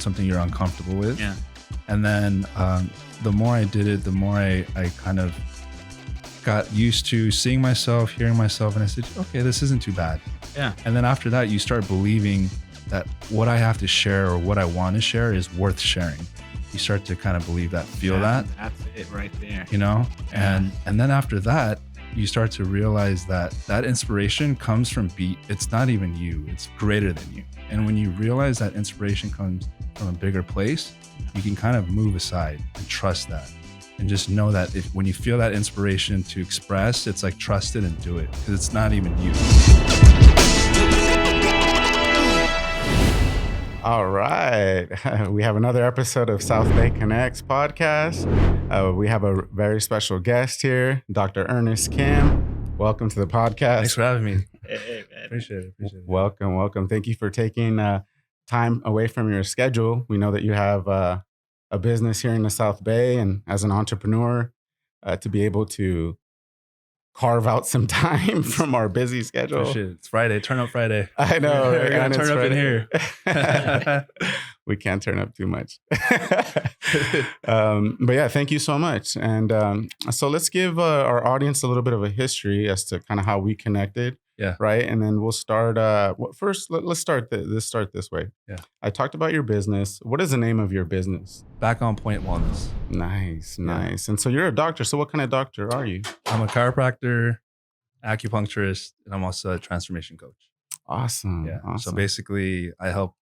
something you're uncomfortable with. Yeah. And then the more I did it, the more I kind of got used to seeing myself, hearing myself, and I said, okay, this isn't too bad. Yeah. And then after that, you start believing that what I have to share or what I want to share is worth sharing. You start to kind of believe that, feel that. That's it right there. You know? And then after that, you start to realize that inspiration comes from it's not even you, it's greater than you. And when you realize that inspiration comes from a bigger place, you can kind of move aside and trust that. And just know that when you feel that inspiration to express, it's like trust it and do it, because it's not even you. All right. We have another episode of South Bay Connects podcast. We have a very special guest here, Dr. Ernest Kim. Welcome to the podcast. Thanks for having me. Hey, man. Appreciate it. Welcome. Thank you for taking time away from your schedule. We know that you have a business here in the South Bay, and as an entrepreneur, to be able to carve out some time from our busy schedule. Appreciate it. It's Friday. Turn up Friday. I know. We're gonna turn up in here. We can't turn up too much. But yeah, thank you so much. And so let's give our audience a little bit of a history as to kind of how we connected. Yeah. Right. And then we'll start. First, let's start this way. Yeah. I talked about your business. What is the name of your business? Back on Point Wellness. Nice. And so you're a doctor. So what kind of doctor are you? I'm a chiropractor, acupuncturist, and I'm also a transformation coach. Awesome. Yeah. Awesome. So basically, I help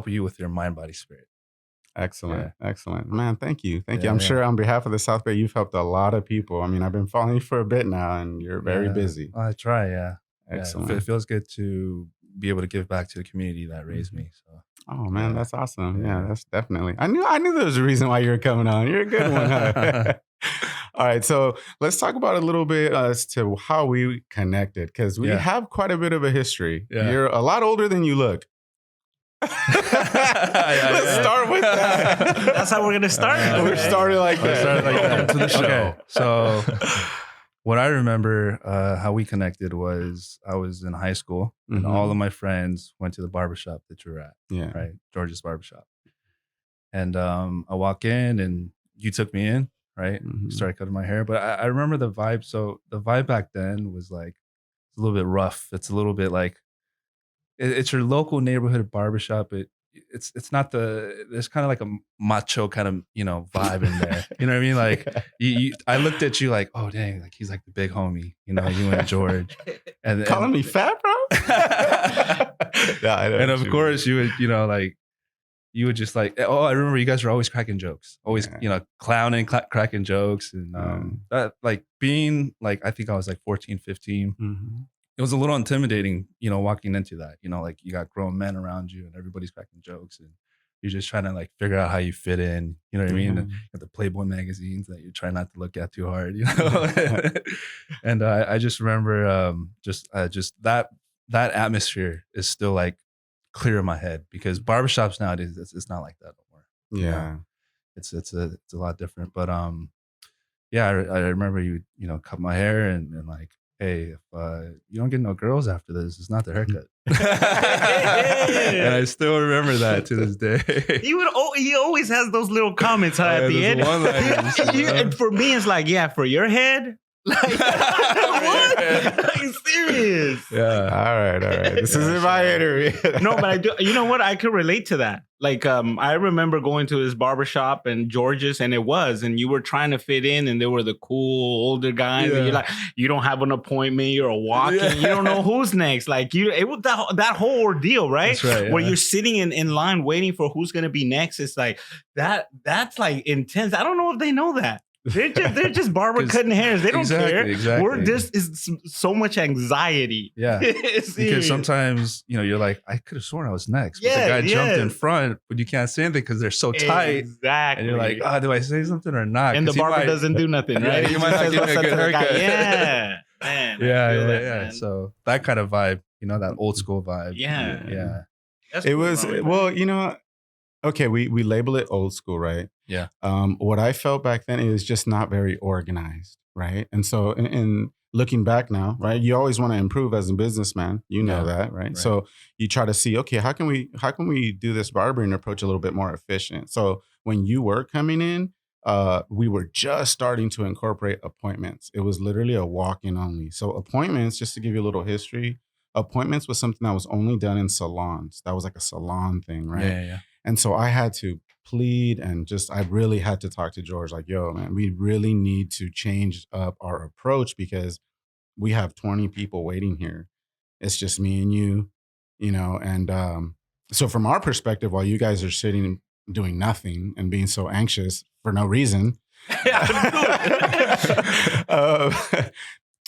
you with your mind, body, spirit. Excellent. Man, thank you. Yeah, I'm sure on behalf of the South Bay, you've helped a lot of people. I mean, I've been following you for a bit now, and you're very busy. I try, yeah. Excellent. It feels good to be able to give back to the community that raised me. So. Oh man, that's awesome. Yeah. Yeah, that's definitely. I knew there was a reason why you were coming on. You're a good one. Huh? All right, so let's talk about a little bit as to how we connected, because we have quite a bit of a history. Yeah. You're a lot older than you look. Let's start with that. That's how we're gonna start. We're starting like that. To the show. Okay, so what I remember how we connected was I was in high school, and all of my friends went to the barbershop that you were at. Yeah. Right, George's barbershop. And I walk in, and you took me in. Right, started cutting my hair, but I remember the vibe. So the vibe back then was like it's a little bit rough. It's a little bit like it's your local neighborhood barbershop. It's not there's kind of like a macho kind of vibe in there. You know what I mean? Like I looked at you like, oh dang, like he's like the big homie. You and George, and calling me fat, bro. And of course you would you would just like, oh, I remember you guys were always cracking jokes, always clowning, cracking jokes, and that like being like I think I was like 14, 15. It was a little intimidating, walking into that, like you got grown men around you and everybody's cracking jokes and you're just trying to like figure out how you fit in, you know what I mean? And you have the Playboy magazines that you try not to look at too hard, And I just remember just that atmosphere is still like clear in my head, because barbershops nowadays, it's not like that no more. Yeah. It's a lot different. But I remember you cut my hair and like, hey, if you don't get no girls after this, it's not the haircut. And I still remember that to this day. He always has those little comments at the end. And for me, it's like, yeah, for your head. Like, what? Like, serious? Yeah. All right. This isn't my interview. No, but I do. You know what? I could relate to that. Like, I remember going to his barbershop and George's, and you were trying to fit in, and they were the cool older guys. And you're like, you don't have an appointment, you're a walk-in, you don't know who's next. Like, it was that whole ordeal, right? That's right. Where you're sitting in line waiting for who's gonna be next. It's like that's like intense. I don't know if they know that. They're just barber cutting hairs. They don't care. Exactly. We're just is so much anxiety. Yeah. Because sometimes, you're like, I could have sworn I was next. But the guy jumped in front, but you can't say anything because they're so tight. Exactly. And you're like, do I say something or not? And the barber doesn't do nothing, right? You might not give me a good haircut. Yeah. Man. Yeah. Man. So that kind of vibe, that old school vibe. Yeah. It was, well, okay, we label it old school, right? Yeah. What I felt back then is just not very organized, right? And so, and looking back now, right? You always want to improve as a businessman. You know that, right? So you try to see, okay, how can we do this barbering approach a little bit more efficient? So when you were coming in, we were just starting to incorporate appointments. It was literally a walk-in only. So appointments, just to give you a little history, appointments was something that was only done in salons. That was like a salon thing, right? Yeah. And so I had to plead and I really had to talk to George like, yo, man, we really need to change up our approach because we have 20 people waiting here. It's just me and you, and so from our perspective, while you guys are sitting doing nothing and being so anxious for no reason,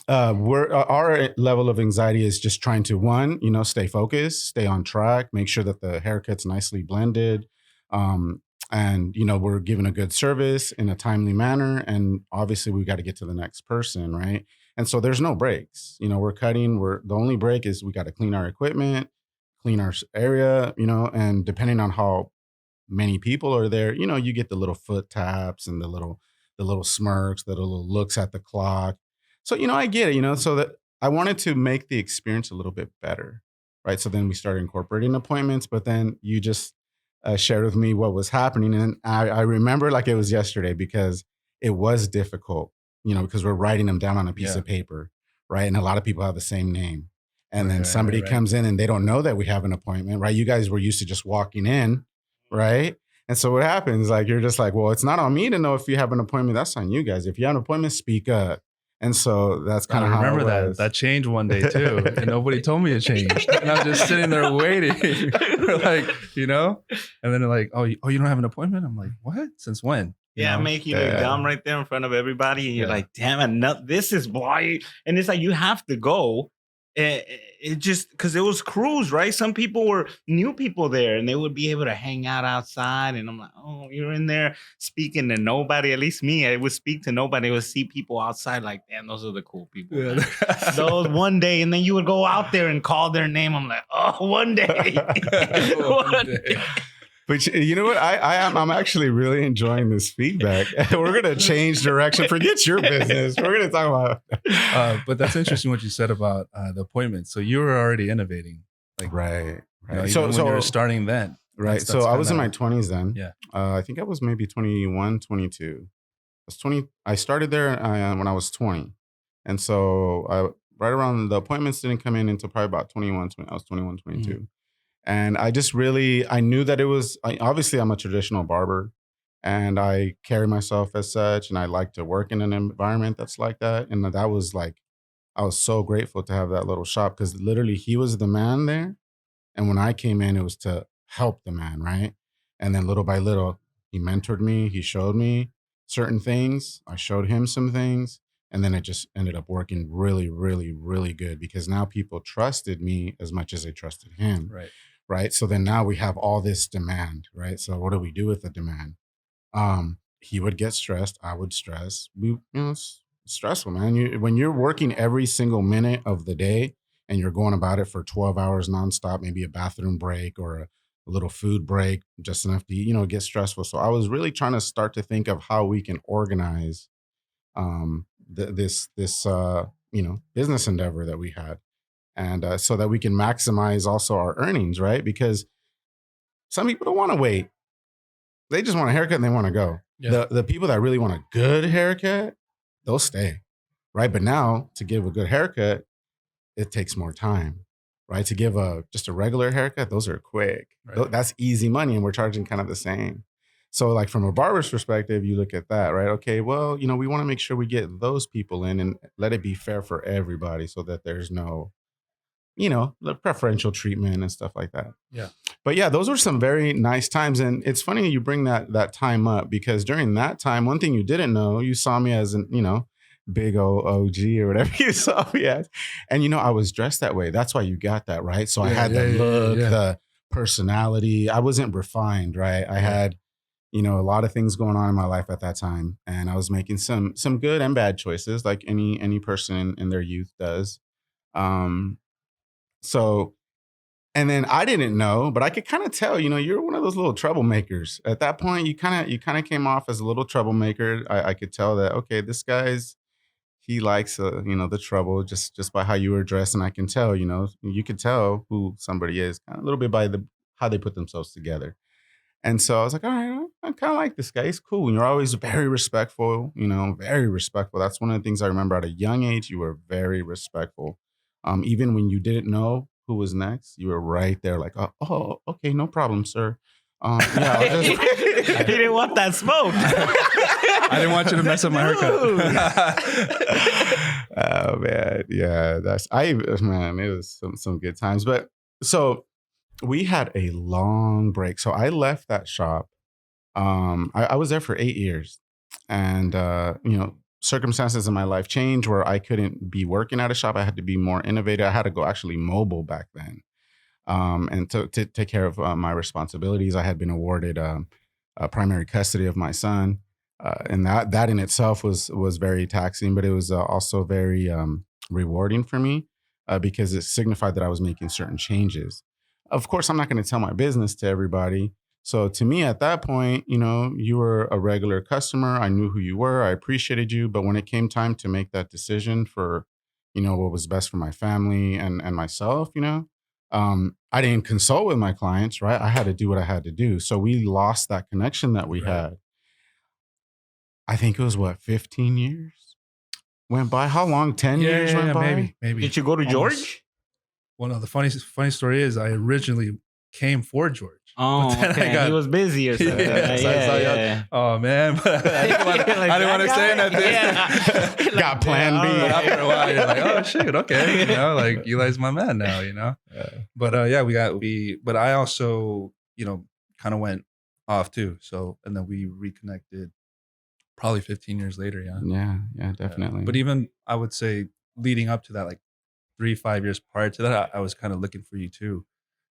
our level of anxiety is just trying to stay focused, stay on track, make sure that the haircut's nicely blended. And we're giving a good service in a timely manner. And obviously we got to get to the next person. Right. And so there's no breaks, we're cutting, the only break is we got to clean our equipment, clean our area, and depending on how many people are there, you get the little foot taps and the little smirks, the little looks at the clock. So, I get it, so that I wanted to make the experience a little bit better. Right. So then we started incorporating appointments, but then you just shared with me what was happening. And I remember like it was yesterday because it was difficult, because we're writing them down on a piece of paper. Right. And a lot of people have the same name. And then somebody comes in and they don't know that we have an appointment. Right. You guys were used to just walking in. Right. And so what happens, like, you're just like, well, it's not on me to know if you have an appointment. That's on you guys. If you have an appointment, speak up. And so that's kind of how I remember that changed one day too. And nobody told me it changed. And I'm just sitting there waiting. Like, and then they're like, oh, you don't have an appointment? I'm like, what? Since when? Make you look dumb right there in front of everybody. And you're like, damn it, no, this is why. And it's like, you have to go. It just, because it was crews, right? Some people were new people there and they would be able to hang out outside. And I'm like, oh, you're in there speaking to nobody. At least me, I would speak to nobody. I would see people outside like, damn, those are the cool people. Yeah. Those one day. And then you would go out there and call their name. I'm like, oh, one day. One day. But you know what? I'm actually really enjoying this feedback. We're going to change direction. Forget your business. We're going to talk about. But that's interesting what you said about the appointments. So you were already innovating. Like, right. So you were starting then. Right. So I was in my 20s then. Yeah. I think I was maybe 21, 22. I started there when I was 20. And so right around the appointments didn't come in until probably about 21, 20. I was 21, 22. Mm-hmm. And I knew that obviously I'm a traditional barber and I carry myself as such. And I like to work in an environment that's like that. And that was like, I was so grateful to have that little shop because literally he was the man there. And when I came in, it was to help the man, right? And then little by little, he mentored me. He showed me certain things. I showed him some things. And then it just ended up working really, really, really good because now people trusted me as much as they trusted him. Right. So then now we have all this demand, right? So what do we do with the demand? He would get stressed. I would stress. It's stressful, man. When you're working every single minute of the day and you're going about it for 12 hours nonstop, maybe a bathroom break or a little food break, just enough to eat, it gets stressful. So I was really trying to start to think of how we can organize this business endeavor that we had. And so that we can maximize also our earnings, right? Because some people don't want to wait. They just want a haircut and they want to go. Yeah. The people that really want a good haircut, they'll stay, right? But now to give a good haircut, it takes more time, right? To give just a regular haircut, those are quick. Right. That's easy money and we're charging kind of the same. So like from a barber's perspective, you look at that, right? Okay, well, we want to make sure we get those people in and let it be fair for everybody so that there's no the preferential treatment and stuff like that. Yeah. But yeah, those were some very nice times. And it's funny you bring that time up because during that time, one thing you didn't know, you saw me as an, big old OG or whatever you saw me as. And, I was dressed that way. That's why you got that, right? So I had the look, the personality. I wasn't refined, right? I had, a lot of things going on in my life at that time. And I was making some good and bad choices like any person in their youth does. So, and then I didn't know, but I could kind of tell, you're one of those little troublemakers. At that point, you kind of came off as a little troublemaker. I could tell that, okay, this guy's, he likes, the trouble just by how you were dressed. And I can tell, you could tell who somebody is a little bit by how they put themselves together. And so I was like, all right, I kind of like this guy. He's cool. And you're always very respectful, very respectful. That's one of the things I remember at a young age. You were very respectful. Even when you didn't know who was next, you were right there like, oh, okay, no problem, sir. He didn't want that smoke. I didn't want you to mess up my haircut. Oh, man. Yeah, it was some good times. But so we had a long break. So I left that shop. I was there for 8 years, and circumstances in my life changed where I couldn't be working at a shop. I had to be more innovative. I had to go actually mobile back then, and to take care of my responsibilities. I had been awarded primary custody of my son, and that in itself was very taxing, but it was also very rewarding for me because it signified that I was making certain changes. Of course, I'm not going to tell my business to everybody. So to me at that point, you were a regular customer. I knew who you were. I appreciated you. But when it came time to make that decision for, what was best for my family and myself, I didn't consult with my clients, right? I had to do what I had to do. So we lost that connection that we had. I think it was 15 years went by? How long? 10 years went by? Maybe. Did you go to George? Well, no, the funny story is I originally came for George. Oh, okay. He was busy or something. Yeah. Oh, man. But I didn't want to say nothing. Got plan B. After a while, you're like, oh, shit, okay. Like Eli's my man now, But but I also, kind of went off too. So, and then we reconnected probably 15 years later. Yeah, definitely. But even I would say leading up to that, like 3-5 years prior to that, I was kind of looking for you too.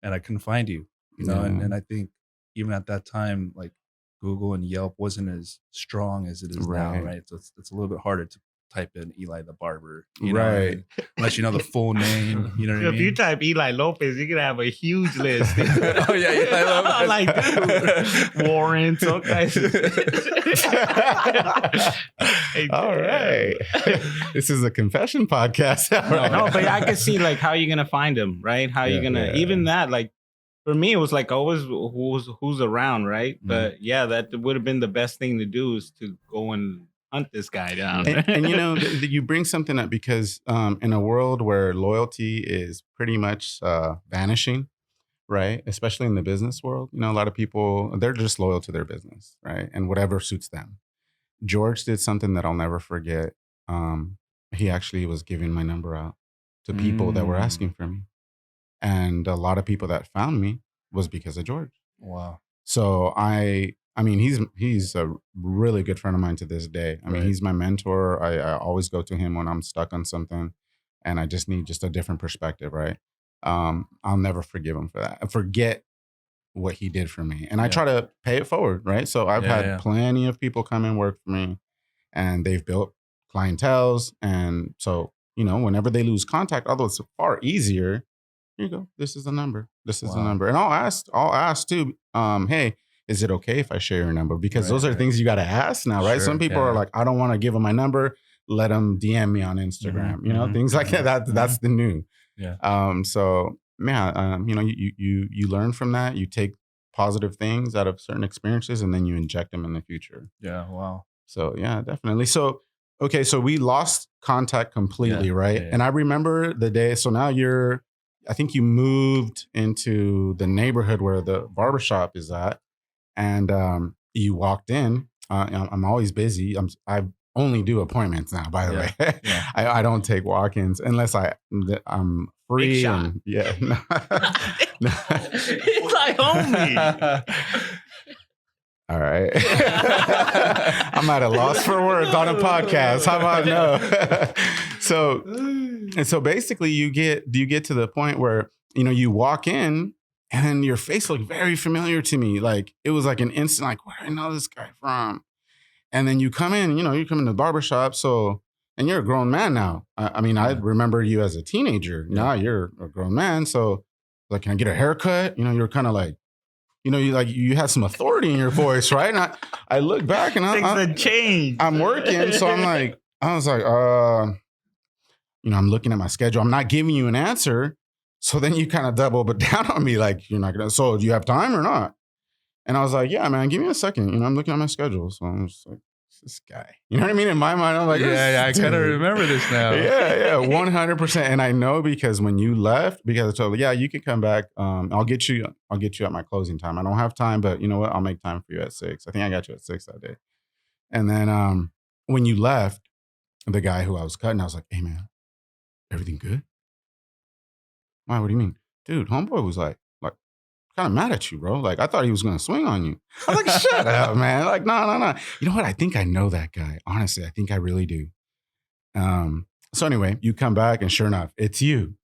And I couldn't find you, and I think even at that time, like Google and Yelp wasn't as strong as it is now, right? So it's a little bit harder to type in Eli the barber, right? Unless you know the full name, you know what I mean? If you type Eli Lopez, you're gonna have a huge list. Oh yeah, Eli Lopez. Like warrants, all kinds of All right. This is a confession podcast. No, but I can see like how you're gonna find him, right? How you're gonna even that, like for me, it was like always who's around, right? Mm-hmm. But yeah, that would have been the best thing to do is to go and hunt this guy down. And you bring something up because in a world where loyalty is pretty much vanishing, right? Especially in the business world, a lot of people, they're just loyal to their business, right? And whatever suits them. George did something that I'll never forget. He actually was giving my number out to people that were asking for me. And a lot of people that found me was because of George. Wow. So I mean, he's a really good friend of mine to this day. I mean, he's my mentor. I always go to him when I'm stuck on something and I just need a different perspective, right? I'll never forgive him for that. I forget what he did for me. And I try to pay it forward, right? So I've had plenty of people come and work for me and they've built clienteles. And so, whenever they lose contact, although it's far easier, here you go. This is the number. This is the number. And I'll ask too, hey, is it okay if I share your number? Because those are things you got to ask now, right? Sure, some people are like, I don't want to give them my number. Let them DM me on Instagram, things like that. That's the new. Yeah. So you learn from that. You take positive things out of certain experiences and then you inject them in the future. Yeah. Wow. So yeah, definitely. So, okay. So we lost contact completely, right? Yeah. And I remember the day. So now I think you moved into the neighborhood where the barbershop is at. And you walked in. I'm always busy. I only do appointments now, by the way. Yeah. I don't take walk-ins unless I'm free. And, He's like, homie. All right. I'm at a loss for words on a podcast. How about no? So basically you get to the point where, you walk in and your face looked very familiar to me. Like it was like an instant, like, where do I know this guy from? And then you come in, you come in the barbershop. So, and you're a grown man now. I mean, I remember you as a teenager. Now you're a grown man. So like, can I get a haircut? You're kind of like, you had some authority in your voice, right? And I look back and things had changed. I'm working. So I'm like, I was like, I'm looking at my schedule. I'm not giving you an answer. So then you kind of double but down on me, like, you're not going to, so do you have time or not? And I was like, yeah, man, give me a second. I'm looking at my schedule. So I'm just like, this guy. You know what I mean? In my mind, I'm like, yeah, I kind of remember this now. Yeah, 100%. And I know because when you left, because I told you, yeah, you can come back. I'll get you at my closing time. I don't have time, but you know what? I'll make time for you at 6. I think I got you at 6 that day. And then when you left, the guy who I was cutting, I was like, hey, man, everything good? Why? What do you mean? Dude, homeboy was like kind of mad at you, bro. Like, I thought he was going to swing on you. I was like, shut up, man. Like, no. You know what? I think I know that guy. Honestly, I think I really do. So anyway, you come back and sure enough, it's you.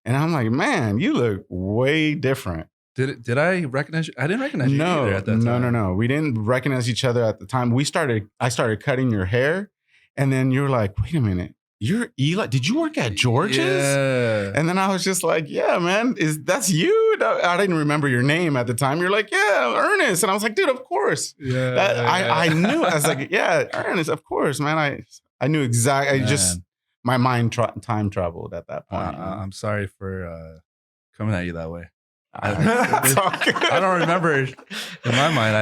And I'm like, man, you look way different. Did I recognize you? I didn't recognize you either at that time. No. We didn't recognize each other at the time. I started cutting your hair, and then you're like, wait a minute. You're Eli. Did you work at George's? Yeah. And then I was just like, yeah, man, that's you? I didn't remember your name at the time. You're like, yeah, Ernest. And I was like, dude, of course. Yeah. I knew. I was like, yeah, Ernest, of course, man. I knew exactly. My mind time traveled at that point. I'm sorry for coming at you that way. I don't remember in my mind.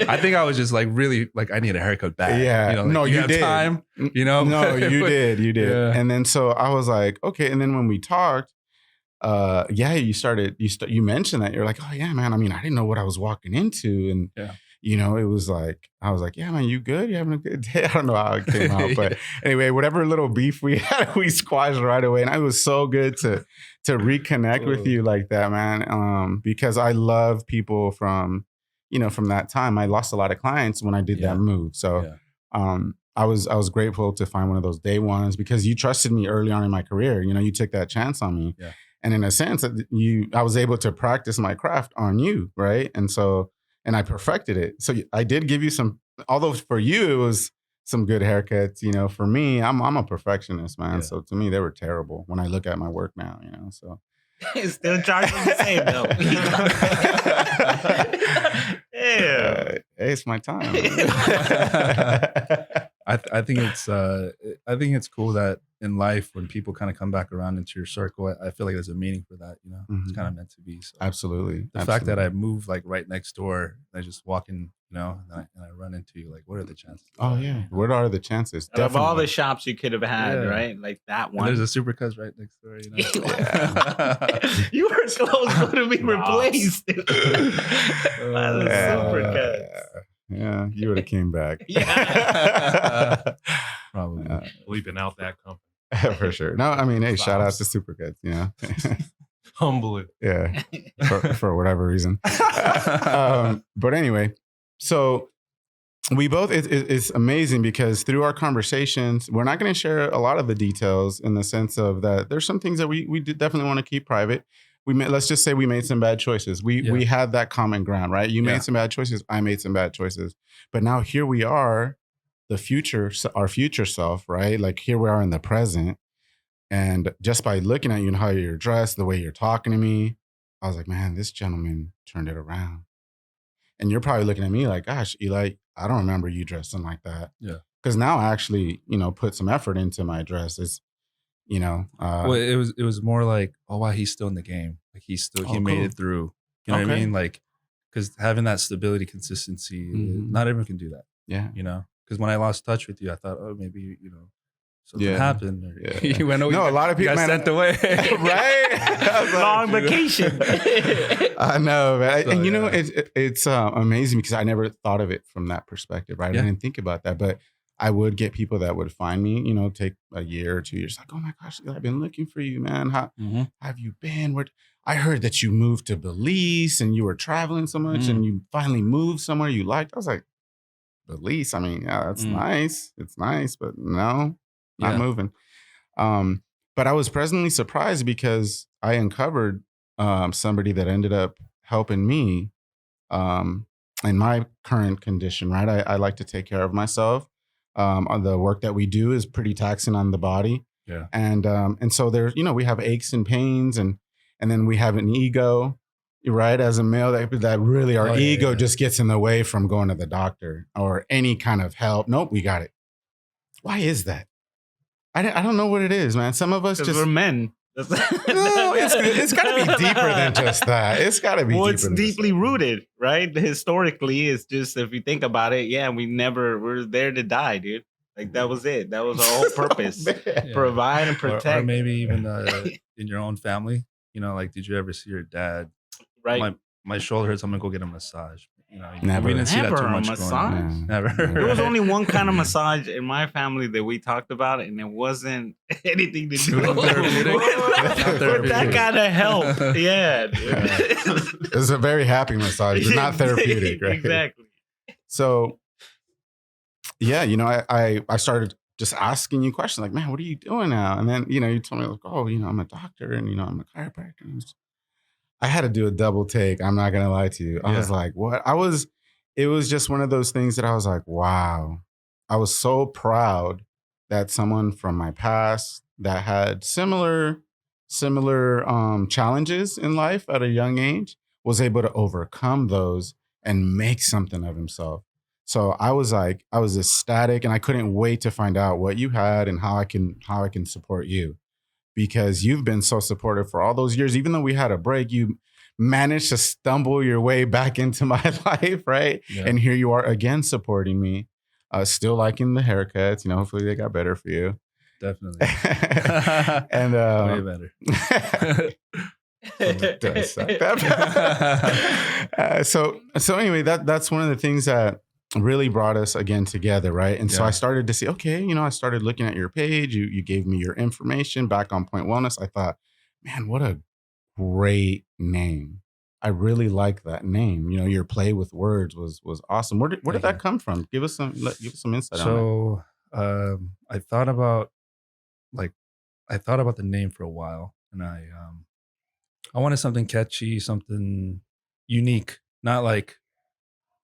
I think I was just like really like I need a haircut back. Yeah, like, you did. Time, No, you did. Yeah. And then so I was like, okay. And then when we talked, you mentioned that you're like, oh yeah, man. I mean, I didn't know what I was walking into, and it was like, I was like, yeah, man, you good? You having a good day? I don't know how it came out, but anyway, whatever little beef we had, we squashed right away, and it was so good to reconnect with you like that, man. Because I love people from that time. I lost a lot of clients when I did that move, so I was grateful to find one of those day ones because you trusted me early on in my career. You took that chance on me, and in a sense, I was able to practice my craft on you, right? And I perfected it. So I did give you some, although for you, it was some good haircuts. For me, I'm a perfectionist, man. Yeah. So to me, they were terrible when I look at my work now, so. Still charging the same, though. Hey, it's my time. I think it's cool that in life when people kind of come back around into your circle, I feel like there's a meaning for that. It's kind of meant to be. So Absolutely. The fact that I moved like right next door, I just walk in, and I run into you. Like, what are the chances? Oh yeah, what are the chances? Of all the shops you could have had, right? Like that one. And there's a Supercuts right next door. You were close to be replaced. By the Supercuts. Yeah, you would have came back. Yeah. Probably. Bleeping out that company. For sure. No, I mean, hey, shout out to Supercuts, Humble it. Yeah. For whatever reason. But anyway, so we both, it's amazing because through our conversations, we're not going to share a lot of the details in the sense of that there's some things that we definitely want to keep private. Let's just say we made some bad choices. We had that common ground, right? You made some bad choices. I made some bad choices. But now here we are, our future self, right? Like here we are in the present. And just by looking at you and how you're dressed, the way you're talking to me, I was like, man, this gentleman turned it around. And you're probably looking at me like, gosh, Eli, I don't remember you dressing like that. Yeah. Because now I actually, put some effort into my dresses. Well, it was more like, oh wow, he's still in the game. Like he made it through. You know what I mean? Like, because having that stability, consistency, not everyone can do that. Yeah. Because when I lost touch with you, I thought, oh, maybe something happened. Or you went away. No, a lot of people got sent away, right? Long vacation. I know, man. So, and it's amazing because I never thought of it from that perspective, right? Yeah. I didn't think about that, but I would get people that would find me, take a year or 2 years, like, oh my gosh, I've been looking for you, man. How have you been? I heard that you moved to Belize and you were traveling so much and you finally moved somewhere you liked. I was like, Belize? I mean, yeah, that's nice. It's nice, but no, not moving. But I was pleasantly surprised because I uncovered somebody that ended up helping me in my current condition, right? I like to take care of myself. The work that we do is pretty taxing on the body. Yeah. And so there's, we have aches and pains and then we have an ego, right? As a male that really our ego just gets in the way from going to the doctor or any kind of help. Nope, we got it. Why is that? I don't know what it is, man. Some of us Because just we're men. no, it's got to be deeper than just that. It's got to be. Well, deeper it's than just deeply that. rooted, right? Historically, it's just if you think about it, yeah, we're there to die, dude. Like that was it. That was our whole purpose: Man. provide and Or protect. maybe even in your own family. You know, like, did you ever see your dad? Right? My shoulder hurts. I'm gonna go get a massage. You know, Never. we didn't see that Never too a much massage? going on. Never. There was Right. only one kind of massage in my family that we talked about, and it wasn't anything to do Not therapeutic. with that kind of help. Yeah, dude. It's a very happy massage, but not therapeutic, right? Exactly. So, yeah, you know, I started just asking you questions like, man, what are you doing now? And then, you know, you told me like, oh, you know, I'm a doctor and, you know, I'm a chiropractor. And I had to do a double take. I'm not going to lie to you. I was like, what? It was just one of those things that I was like, wow. I was so proud that someone from my past that had similar challenges in life at a young age was able to overcome those and make something of himself. So I was ecstatic, and I couldn't wait to find out what you had and how I can support you, because you've been so supportive for all those years. Even though we had a break, you managed to stumble your way back into my life, right? Yeah. And here you are again supporting me, still liking the haircuts. You know, hopefully they got better for you. Definitely. And way better. It does suck. So anyway, that's one of the things that really brought us again together, right? And so I started to see, okay, you know, I started looking at your page. You gave me your information back on Point Wellness. I thought, man, what a great name. I really like that name. You know, your play with words was awesome. Where did that come from? Give us some insight on So I thought about the name for a while, and I wanted something catchy, something unique, not like,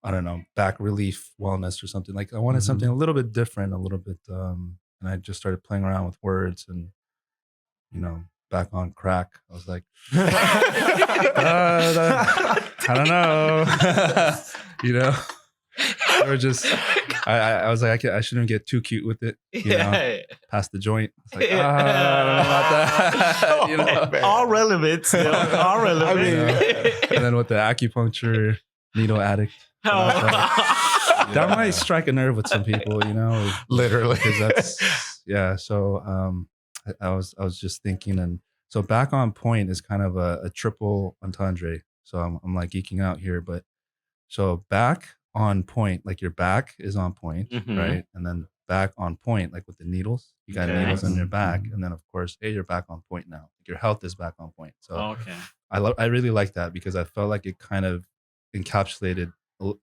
I don't know, back relief wellness or something. Like, I wanted something a little bit different, a little bit, and I just started playing around with words, and, you know, back on crack. I was like, I don't know. You know, or just, I was like, I shouldn't get too cute with it, you know, past the joint. It's like, I don't know about that. You know? All relevant still. All relevant. I mean, And then with the acupuncture needle addict. That might strike a nerve with some people, you know, literally. because that's So I was just thinking, and so back on point is kind of a triple entendre. So I'm like geeking out here, but so back on point, like your back is on point, right? And then back on point, like with the needles, you got needles on your back, and then of course, hey, you're back on point now. Like your health is back on point. So I really like that, because I felt like it kind of encapsulated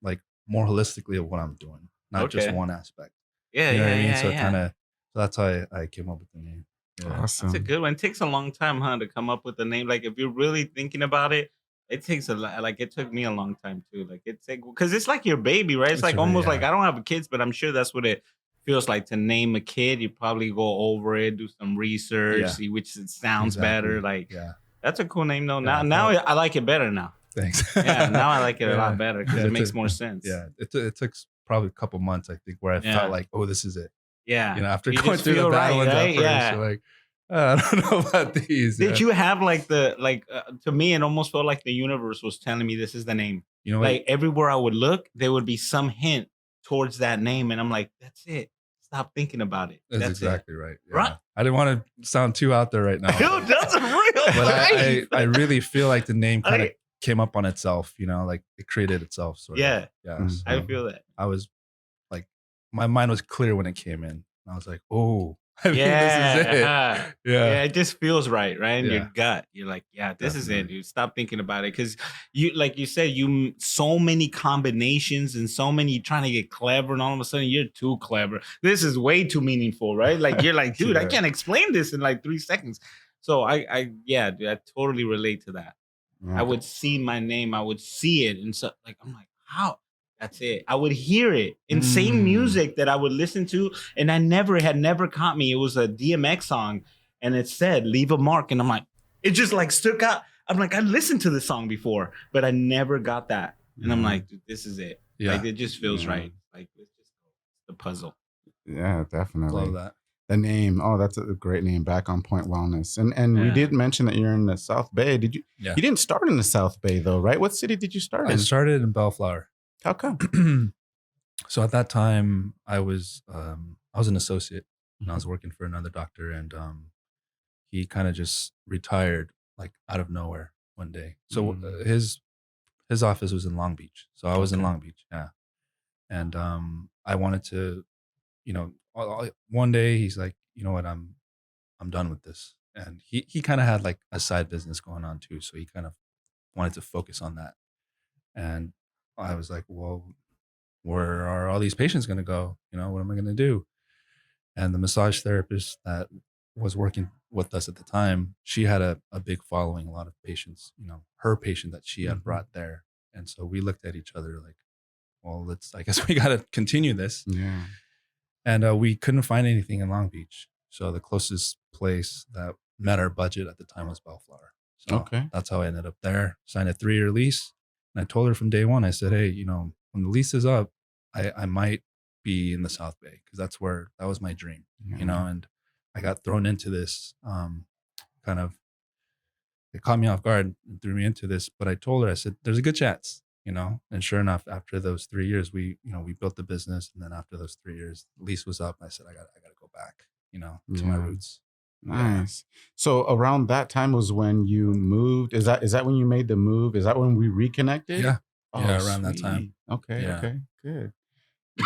like more holistically of what I'm doing, not just one aspect. Yeah, you know yeah, what I mean? yeah, So yeah. kind of, so that's how I came up with the name. Yeah. Awesome. That's a good one. It takes a long time, huh, to come up with a name. Like, if you're really thinking about it, it takes a lot. Like, it took me a long time too. Like, because it's like your baby, right? It's like Sure, almost yeah. like, I don't have kids, but I'm sure that's what it feels like to name a kid. You probably go over it, do some research, Yeah. see which it sounds better. Like, Yeah. that's a cool name though. Yeah, Now I like it better now. Thanks. Yeah, now I like it a Yeah. lot better because Yeah, it makes more sense. Yeah, it took probably a couple months, I think, where I Yeah. felt like, oh, this is it. Yeah. You know, after You going just through the feel bad right, ones right? at first, Yeah. you're like, I don't know about these. Did you have like to me, it almost felt like the universe was telling me this is the name. You know what? Like everywhere I would look, there would be some hint towards that name. And I'm like, that's it. Stop thinking about it. That's That's exactly right. Yeah. Right. I didn't want to sound too out there right now. Dude, that's a real But place. I really feel like the name kind of I- came up on itself, you know, like it created itself. Sort of. Yeah. Yeah. Mm. So I feel that. I was like, my mind was clear when it came in. I was like, oh, I think Yeah. this is it. Yeah, Yeah. it just feels right in Yeah. your gut. You're like, yeah, this is it, Definitely. dude. Stop thinking about it, because you, like you said, so many combinations and so many trying to get clever, and all of a sudden you're too clever. This is way too meaningful, right? Like you're like, dude, I Yeah. can't explain this in like 3 seconds. So yeah, dude, I totally relate to that. Yeah. I would see my name, I would see it, and so like I'm like, how? That's it. I would hear it in same music that I would listen to, and I had never caught me. It was a DMX song, and it said "Leave a Mark," and I'm like, it just like stuck out. I'm like, I listened to this song before, but I never got that, and I'm like, dude, this is it. Yeah. Like it just feels Yeah. right. Like it's just the puzzle. Yeah, definitely. Love that. The name. Oh, that's a great name. Back on Point Wellness. And we did mention that you're in the South Bay. Did you? Yeah. You didn't start in the South Bay though, right? What city did you start in? I started in Bellflower. How come? So at that time, I was an associate, and I was working for another doctor, and he kind of just retired like out of nowhere one day. So his office was in Long Beach, so I was in Long Beach, yeah. And I wanted to, one day he's like, you know what, I'm done with this, and he kind of had like a side business going on too, so he kind of wanted to focus on that, and I was like, well, where are all these patients going to go? What am I going to do? And the massage therapist that was working with us at the time, she had a big following, a lot of patients, her patient that she had brought there. And so we looked at each other like, well, I guess we got to continue this. Yeah. And we couldn't find anything in Long Beach. So the closest place that met our budget at the time was Bellflower. So that's how I ended up there, signed a 3-year lease. And I told her from day one, I said, hey, when the lease is up, I might be in the South Bay, because that was my dream, and I got thrown into this kind of, it caught me off guard and threw me into this. But I told her, I said, there's a good chance, and sure enough, after those 3 years, we built the business. And then after those 3 years, the lease was up. I said, I got to go back, to my roots. Nice. So around that time was when you moved. Is that when you made the move? Is that when we reconnected? Yeah. Oh, around that time. Okay. Yeah. Okay.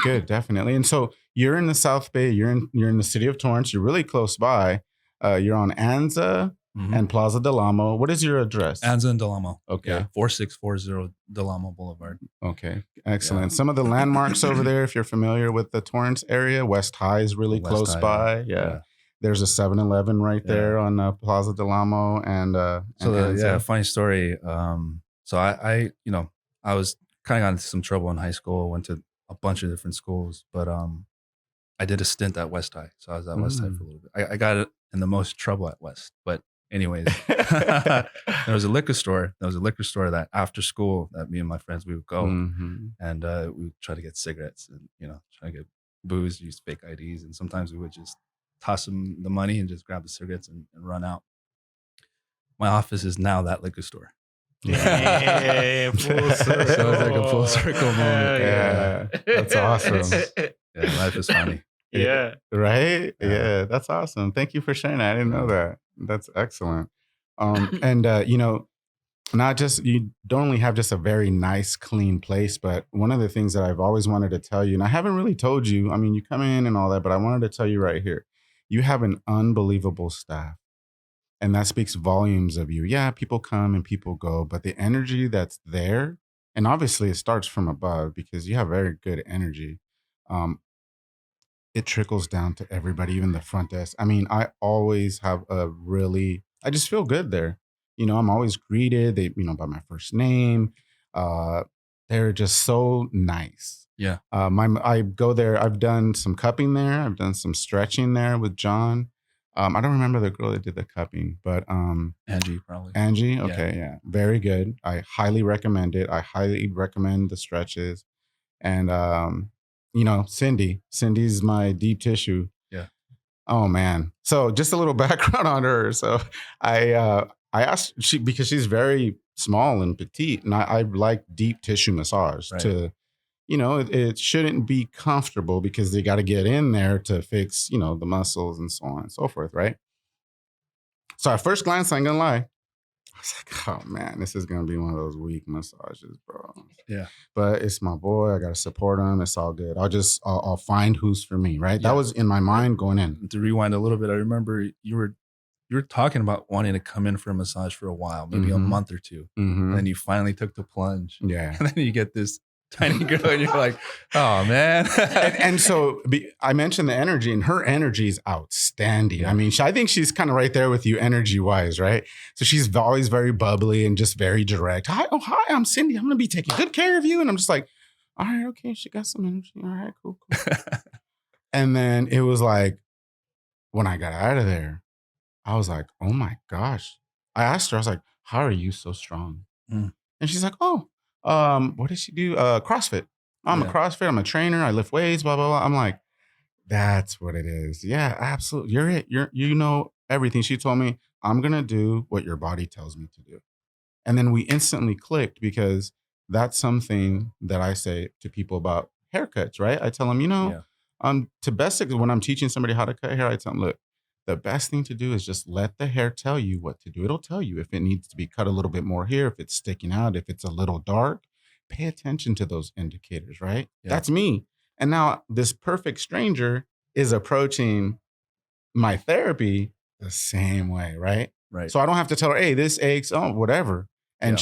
Good. Definitely. And so you're in the South Bay. You're in the city of Torrance. You're really close by. You're on Anza and Plaza Del Amo. What is your address? Anza and Del Amo. Okay. Yeah, 4640 Del Amo Boulevard. Okay. Excellent. Yeah. Some of the landmarks over there, if you're familiar with the Torrance area, West High is really close by. Yeah. There's a 7-Eleven right there on Plaza Del Amo. And funny story. So I was kind of got into some trouble in high school, went to a bunch of different schools, but I did a stint at West High. So I was at West High for a little bit. I got in the most trouble at West. But anyways, there was a liquor store. There was a liquor store that after school that me and my friends, we would go and we would try to get cigarettes and, try to get booze, use fake IDs. And sometimes we would just toss them the money and just grab the cigarettes and run out. My office is now that liquor store. Yeah, full circle. So it's like a full circle moment. Yeah, that's awesome. Yeah, life is funny. Yeah. Right? Yeah, that's awesome. Thank you for sharing that. I didn't know that. That's excellent. And not just, you don't only have just a very nice, clean place, but one of the things that I've always wanted to tell you, and I haven't really told you, I mean, you come in and all that, but I wanted to tell you right here, you have an unbelievable staff. And that speaks volumes of you. Yeah, people come and people go, but the energy that's there, and obviously it starts from above because you have very good energy. It trickles down to everybody, even the front desk. I mean, I always have I just feel good there. I'm always greeted, by my first name. They're just so nice. Yeah. I go there. I've done some cupping there. I've done some stretching there with John. I don't remember the girl that did the cupping, but Angie probably. Angie, okay, yeah, very good. I highly recommend it. I highly recommend the stretches, and Cindy's my deep tissue. Yeah. Oh man. So just a little background on her. So I asked because she's very small and petite, and I like deep tissue massage to. It shouldn't be comfortable because they got to get in there to fix, the muscles and so on and so forth, right? So at first glance, I ain't gonna lie, I was like, oh man, this is gonna be one of those weak massages, bro. Yeah. But it's my boy. I gotta support him. It's all good. I'll find who's for me, right? Yeah. That was in my mind going in. To rewind a little bit, I remember you were talking about wanting to come in for a massage for a while, maybe a month or two, and then you finally took the plunge. Yeah. And then you get this tiny girl and you're like, oh man. and so I mentioned the energy, and her energy is outstanding. Yeah. I mean, I think she's kind of right there with you energy wise, right? So she's always very bubbly and just very direct. Hi, I'm Cindy. I'm going to be taking good care of you. And I'm just like, all right, okay. She got some energy. All right, cool. And then it was like, when I got out of there, I was like, oh my gosh. I asked her, I was like, how are you so strong? And she's like, oh, what does she do? CrossFit. I'm a CrossFit. I'm a trainer. I lift weights, blah, blah, blah. I'm like, That's what it is. Yeah, absolutely. You're it. You know everything. She told me, I'm gonna do what your body tells me to do. And then we instantly clicked because that's something that I say to people about haircuts, right? I tell them, Yeah. to best when I'm teaching somebody how to cut hair, I tell them, look, the best thing to do is just let the hair tell you what to do. It'll tell you if it needs to be cut a little bit more here, if it's sticking out, if it's a little dark. Pay attention to those indicators, right? Yeah. That's me. And now this perfect stranger is approaching my therapy the same way, right? Right. So I don't have to tell her, hey, this aches, oh, whatever. And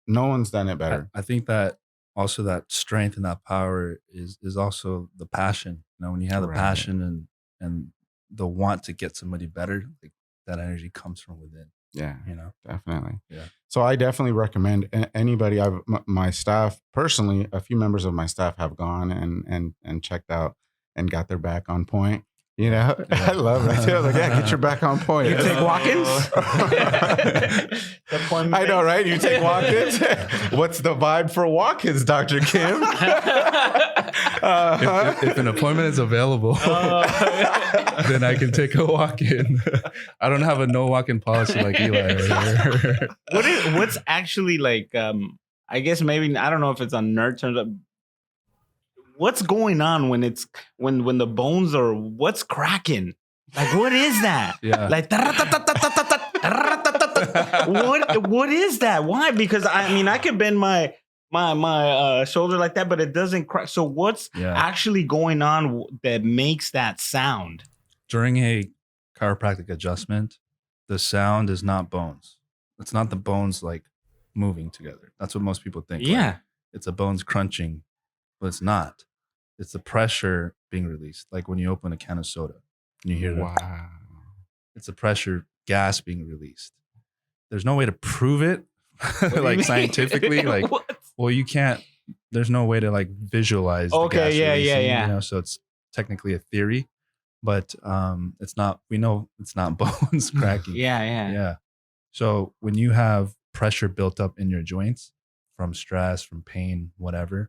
no one's done it better. I think that also that strength and that power is also the passion. You know, when you have the passion and the want to get somebody better, like that energy comes from within. Yeah, you know, definitely. Yeah. So I definitely recommend anybody. My staff personally, a few members of my staff have gone and checked out and got their back on point. You know, I love it. Like, yeah, get your back on point. You take walk-ins? I know, right? You take walk-ins? What's the vibe for walk-ins, Dr. Kim? If an appointment is available, then I can take a walk-in. I don't have a no walk-in policy like Eli. What's actually like, I guess maybe, I don't know if it's on nerd terms, but what's going on when it's when the bones are, what's cracking? Like, what is that? Yeah. Like, what is that? Why? Because I mean, I could bend my shoulder like that, but it doesn't crack. So what's actually going on that makes that sound? During a chiropractic adjustment, the sound is not bones. It's not the bones like moving together. That's what most people think. Yeah. Like, it's the bones crunching. But it's not. It's the pressure being released. Like when you open a can of soda and you hear that. Wow. It's the pressure gas being released. There's no way to prove it like scientifically. Like, well, you can't, there's no way to like visualize the gas releasing, you know, so it's technically a theory, but it's not, we know it's not bones cracking. Yeah. So when you have pressure built up in your joints from stress, from pain, whatever,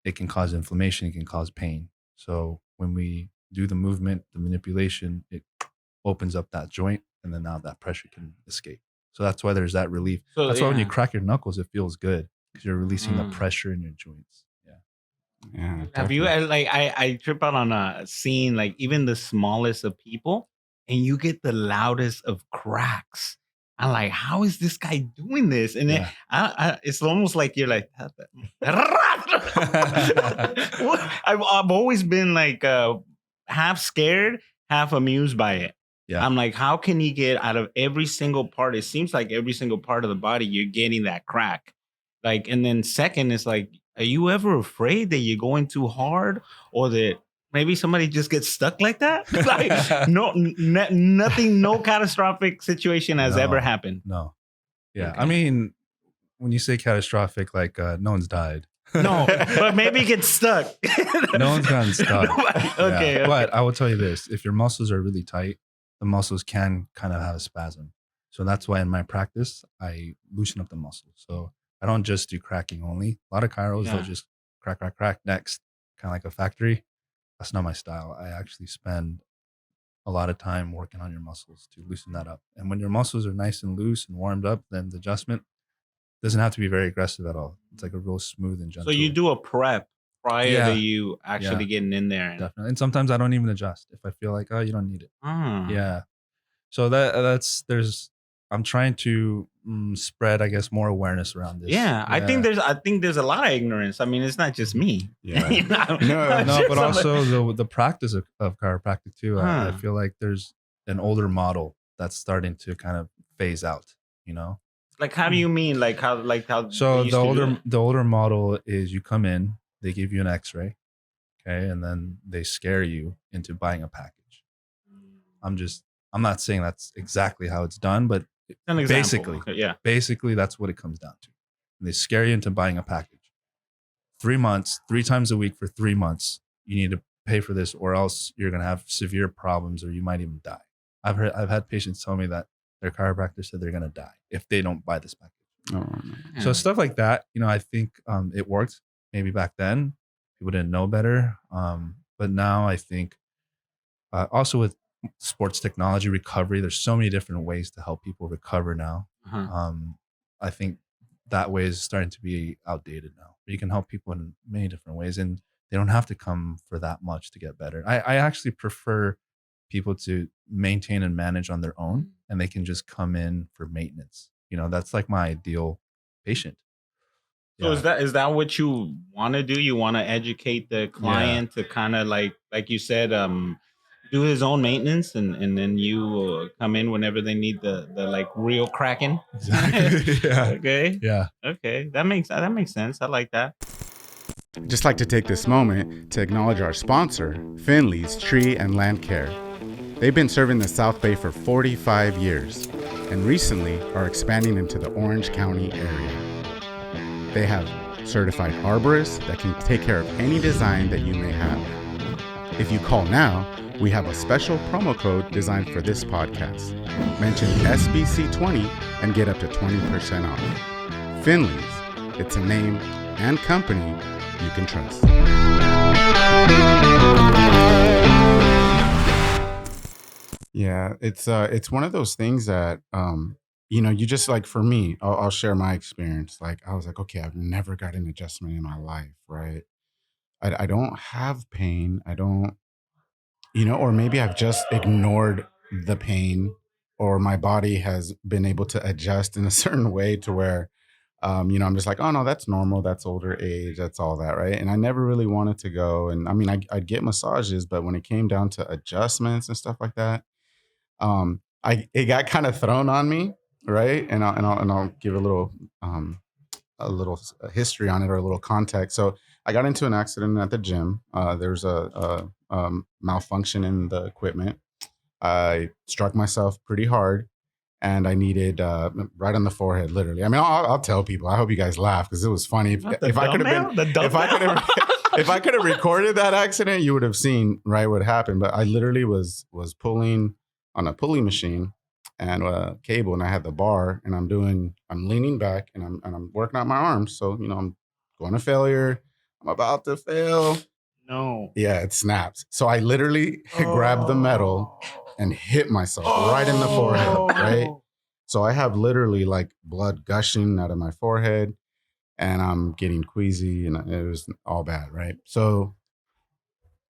it can cause inflammation, it can cause pain. So when we do the movement, the manipulation, it opens up that joint, and then now that pressure can escape. So that's why there's that relief. So, that's why when you crack your knuckles, it feels good because you're releasing the pressure in your joints. Yeah. Have you, like, I trip out on a scene, like even the smallest of people, and you get the loudest of cracks. I'm like, how is this guy doing this? And then it's almost like you're like, I've always been like half scared, half amused by it. Yeah. I'm like, how can you get out of every single part? It seems like every single part of the body, you're getting that crack. Like, and then second, it's like, are you ever afraid that you're going too hard or that maybe somebody just gets stuck like that? Like, nothing, no catastrophic situation has ever happened. No. Yeah. Okay. I mean, when you say catastrophic, like no one's died. No, but maybe get stuck. No one's gotten stuck. Okay. But I will tell you this, if your muscles are really tight, the muscles can kind of have a spasm. So that's why in my practice, I loosen up the muscles. So I don't just do cracking only. A lot of chiros, they'll just crack, next, kind of like a factory. That's not my style. I actually spend a lot of time working on your muscles to loosen that up. And when your muscles are nice and loose and warmed up, then the adjustment doesn't have to be very aggressive at all. It's like a real smooth and gentle. So you do a prep prior to you actually getting in there. Definitely. And sometimes I don't even adjust if I feel like, oh, you don't need it. Yeah. So I'm trying to spread, I guess, more awareness around this. Yeah. I think there's a lot of ignorance. I mean, it's not just me. Yeah. No, but also the practice of chiropractic too. I feel like there's an older model that's starting to kind of phase out, you know? Like, how do you mean? Like how? So the older model is you come in, they give you an X-ray, okay, and then they scare you into buying a package. I'm not saying that's exactly how it's done, but basically that's what it comes down to. And they scare you into buying a package. 3 months, 3 times a week for 3 months, you need to pay for this, or else you're gonna have severe problems, or you might even die. I've had patients tell me that their chiropractor said they're gonna die if they don't buy this package. So stuff like that, you know, I think it worked maybe back then. People didn't know better. But now I think also with sports technology recovery, there's so many different ways to help people recover now. I think that way is starting to be outdated now. You can help people in many different ways, and they don't have to come for that much to get better. I actually prefer people to maintain and manage on their own, and they can just come in for maintenance. That's like my ideal patient. So is that what you want to do? You want to educate the client to kind of like you said, do his own maintenance, and then you come in whenever they need the like real cracking. Exactly. Yeah. Okay. Yeah. Okay. That makes sense. I like that. Just like to take this moment to acknowledge our sponsor, Finley's Tree and Land Care. They've been serving the South Bay for 45 years and recently are expanding into the Orange County area. They have certified arborists that can take care of any design that you may have. If you call now, we have a special promo code designed for this podcast. Mention SBC20 and get up to 20% off. Finley's, it's a name and company you can trust. Yeah, it's one of those things that you just like, for me, I'll share my experience. Like, I was like, okay, I've never got an adjustment in my life, right? I don't have pain. I don't, or maybe I've just ignored the pain, or my body has been able to adjust in a certain way to where, I'm just like, oh no, that's normal. That's older age. That's all that, right? And I never really wanted to go. And I mean, I'd get massages, but when it came down to adjustments and stuff like that, it got kind of thrown on me, right? And I'll give a little history on it, or a little context. So I got into an accident at the gym. There's a malfunction in the equipment. I struck myself pretty hard, and I needed right on the forehead, literally. I mean, I'll tell people. I hope you guys laugh because it was funny. If I could have been, if I could have recorded that accident, you would have seen right what happened. But I literally was pulling on a pulley machine and a cable, and I had the bar, and I'm leaning back, and I'm working out my arms. So I'm going to failure. I'm about to fail. No. Yeah, it snaps. So I literally grabbed the metal and hit myself right in the forehead, right? So I have literally like blood gushing out of my forehead, and I'm getting queasy, and it was all bad, right? So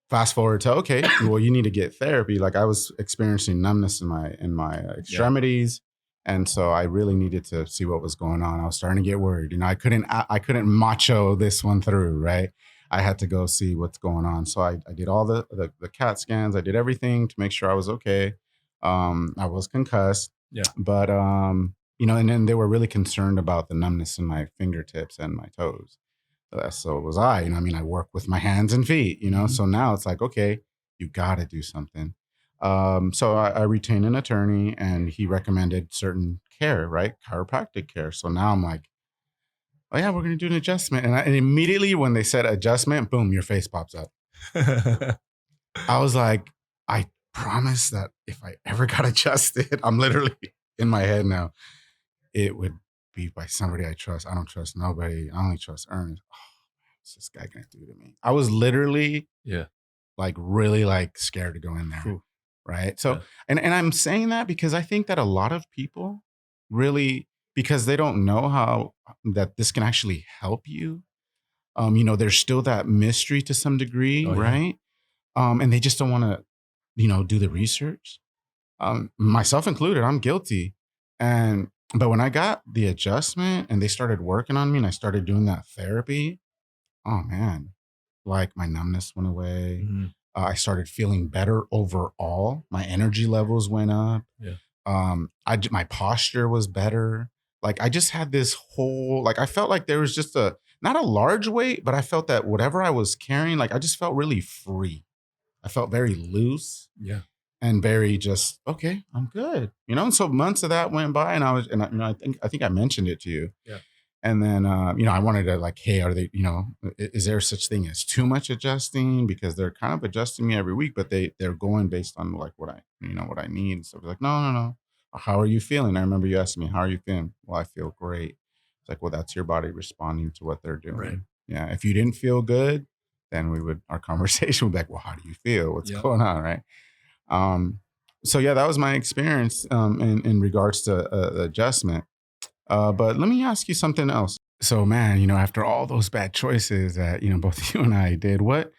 fast forward to, okay, well, you need to get therapy. Like, I was experiencing numbness in my extremities. And so I really needed to see what was going on. I was starting to get worried. I couldn't macho this one through, right? I had to go see what's going on. So I did all the CAT scans. I did everything to make sure I was okay. I was concussed. Yeah. But, and then they were really concerned about the numbness in my fingertips and my toes. So was I. I work with my hands and feet, Mm-hmm. So now it's like, okay, you got to do something. So I retained an attorney, and he recommended certain care, right? Chiropractic care. So now I'm like, oh yeah, we're going to do an adjustment. And immediately when they said adjustment, boom, your face pops up. I was like, I promise that if I ever got adjusted, I'm literally in my head now, it would be by somebody I trust. I don't trust nobody. I only trust Ernest. Oh, what's this guy going to do to me? I was literally like really like scared to go in there. Ooh. Right. So, and I'm saying that because I think that a lot of people really, because they don't know how that this can actually help you. There's still that mystery to some degree, right? And they just don't want to, do the research. Myself included, I'm guilty. But when I got the adjustment and they started working on me and I started doing that therapy, oh man, like my numbness went away. Mm-hmm. I started feeling better overall. My energy levels went up. Yeah. My posture was better. Like, I just had this whole, like, I felt like there was just not a large weight, but I felt that whatever I was carrying, like, I just felt really free. I felt very loose. Yeah. And very just, okay, I'm good. And so months of that went by, and I think I mentioned it to you. Yeah. And then, I wanted to like, hey, are they, is there such thing as too much adjusting? Because they're kind of adjusting me every week, but they're going based on like what I need. So I was like, no. How are you feeling? I remember you asking me, how are you feeling? Well, I feel great. It's like, well, that's your body responding to what they're doing. Right. Yeah. If you didn't feel good, then our conversation would be like, well, how do you feel? What's Yep. going on, right? So yeah, that was my experience in regards to adjustment. But let me ask you something else. So man, after all those bad choices that both you and I did, what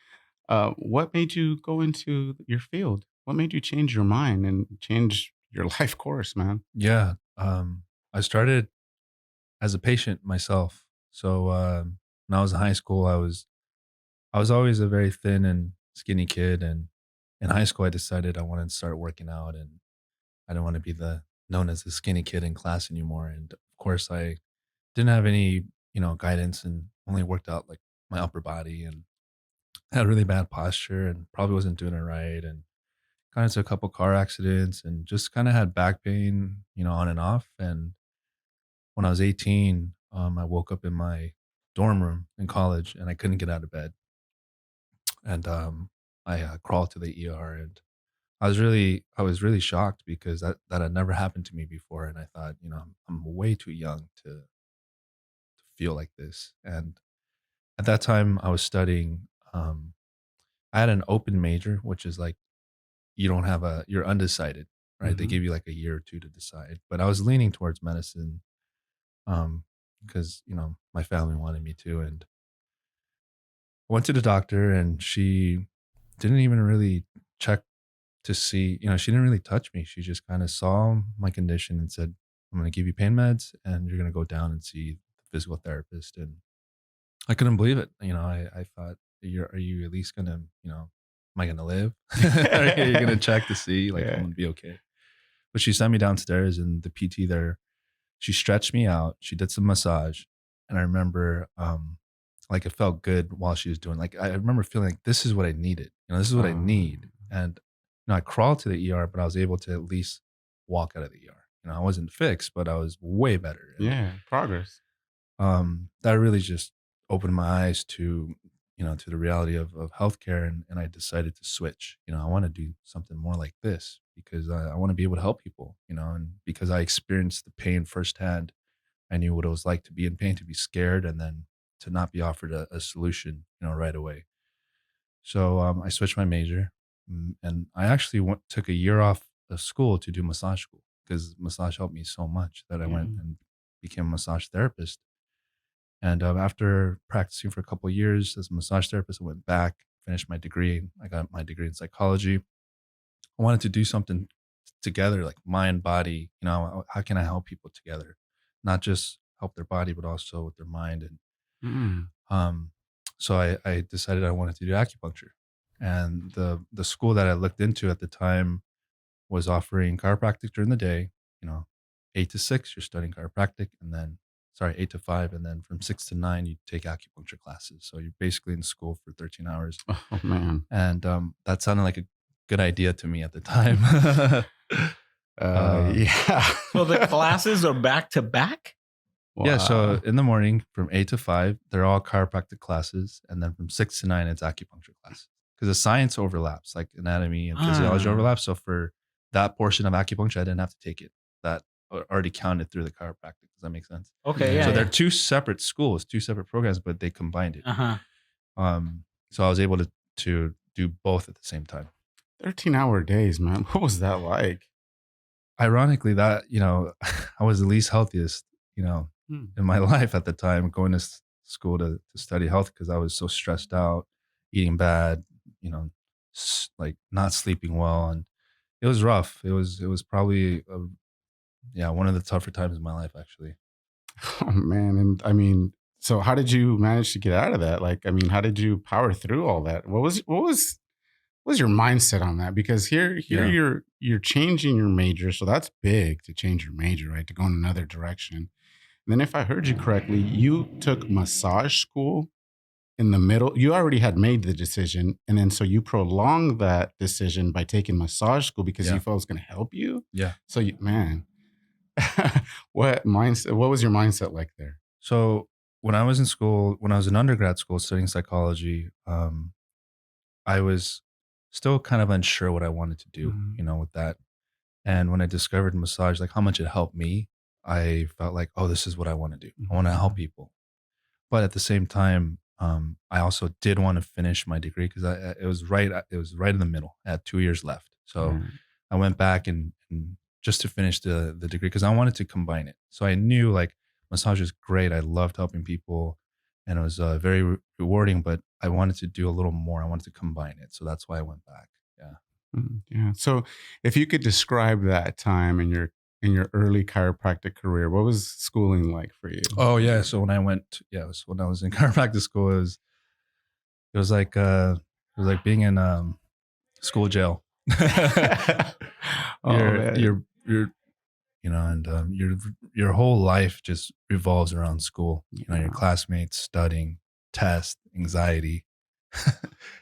made you go into your field? What made you change your mind and change your life course, man? Yeah. I started as a patient myself. So when I was in high school, I was always a very thin and skinny kid, and in high school, I decided I wanted to start working out, and I didn't want to be the known as the skinny kid in class anymore. And of course, I didn't have any guidance, and only worked out like my upper body, and had really bad posture, and probably wasn't doing it right, and got into a couple car accidents, and just kind of had back pain, on and off. And when I was 18, I woke up in my dorm room in college, and I couldn't get out of bed, and I crawled to the ER, and I was really shocked because that had never happened to me before, and I thought, I'm way too young to feel like this. And at that time, I was studying. I had an open major, which is like you don't have you're undecided, right? They Hmm. give you like a year or two to decide. But I was leaning towards medicine, because my family wanted me to, and I went to the doctor, and she didn't even really check to see, she didn't really touch me. She just kind of saw my condition and said, I'm going to give you pain meds, and you're going to go down and see the physical therapist. And I couldn't believe it. I thought, are you at least going to, am I going to live? Are you going to check to see like I'm Yeah. going to be okay? But she sent me downstairs, and the PT there, she stretched me out. She did some massage. And I remember, like it felt good while she was doing, like, I remember feeling like this is what I needed. This is what I need. And, I crawled to the ER, but I was able to at least walk out of the ER. I wasn't fixed, but I was way better. And, Yeah, progress. that really just opened my eyes to, to the reality of healthcare. And I decided to switch. I want to do something more like this because I want to be able to help people, and because I experienced the pain firsthand. I knew what it was like to be in pain, to be scared, and then to not be offered a solution, right away. So I switched my major, and I actually took a year off of school to do massage school because massage helped me so much that I went Yeah. and became a massage therapist. And after practicing for a couple of years as a massage therapist, I went back, finished my degree. I got my degree in psychology. I wanted to do something together, like mind, body. How can I help people together, not just help their body, but also with their mind. And Mm. so I decided I wanted to do acupuncture, and the school that I looked into at the time was offering chiropractic during the day. You know, 8 to 6, you're studying chiropractic, and then 8 to 5, and then from 6 to 9, you take acupuncture classes. So you're basically in school for 13 hours, Oh man. and that sounded like a good idea to me at the time. Yeah. So the classes are back to back? Yeah, so Wow. in the morning from 8 to 5, they're all chiropractic classes, and then from 6 to 9, it's acupuncture classes because the science overlaps, like anatomy and physiology Ah. overlaps. So for that portion of acupuncture, I didn't have to take it. That already counted through the chiropractic. Does that make sense? Okay, Yeah. yeah. So they're yeah. two separate schools, two separate programs, but they combined it. Uh-huh. So I was able to do both at the same time. 13-hour days, man. What was that like? Ironically, that I was the least healthiest, Hmm. in my life at the time, going to school to study health because I was so stressed out, eating bad, like not sleeping well, and it was rough. It was probably one of the tougher times in my life, actually. Oh man. And I mean, so how did you manage to get out of that? Like, I mean, how did you power through all that? What was your mindset on that? Because here Yeah. you're changing your major, so that's big to change your major, right? To go in another direction. And then if I heard you correctly, you took massage school in the middle. You already had made the decision, and then so you prolonged that decision by taking massage school because Yeah. you felt it was going to help you. Yeah. So man, what mindset? What was your mindset like there? So when I was in school, when I was in undergrad school studying psychology, I was still kind of unsure what I wanted to do, Mhm. with that. And when I discovered massage, like how much it helped me, I felt like, oh, this is what I want to do. I want to help Mhm. people. But at the same time, I also did want to finish my degree because it was right in the middle. I had 2 years left, so Right. I went back and just to finish the degree because I wanted to combine it. So I knew like massage is great. I loved helping people, and it was very rewarding. But I wanted to do a little more. I wanted to combine it, so that's why I went back. Yeah. Yeah. So if you could describe that time in your early chiropractic career, what was schooling like for you? Oh yeah. So it was when I was in chiropractic school, it was like being in school jail. Oh man. You're and your whole life just revolves around school. Your Yeah. classmates, studying, test, anxiety.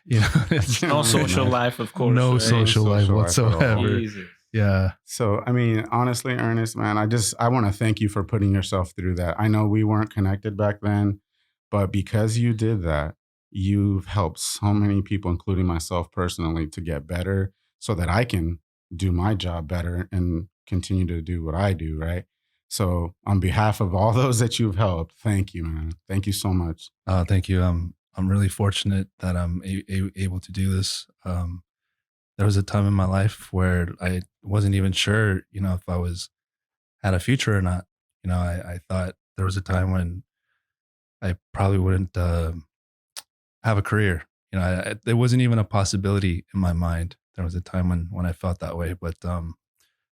It's No social life, of course. no right? social life social life at all. whatsoever. Jesus. Yeah. So, I mean, honestly, Ernest, man, I want to thank you for putting yourself through that. I know we weren't connected back then, but because you did that, you've helped so many people, including myself personally, to get better so that I can do my job better and continue to do what I do, right? So, on behalf of all those that you've helped, thank you, man. Thank you so much. Thank you. I'm really fortunate that I'm able to do this. There was a time in my life where I wasn't even sure, if I was had a future or not. I thought there was a time when I probably wouldn't have a career. There wasn't even a possibility in my mind. There was a time when I felt that way. But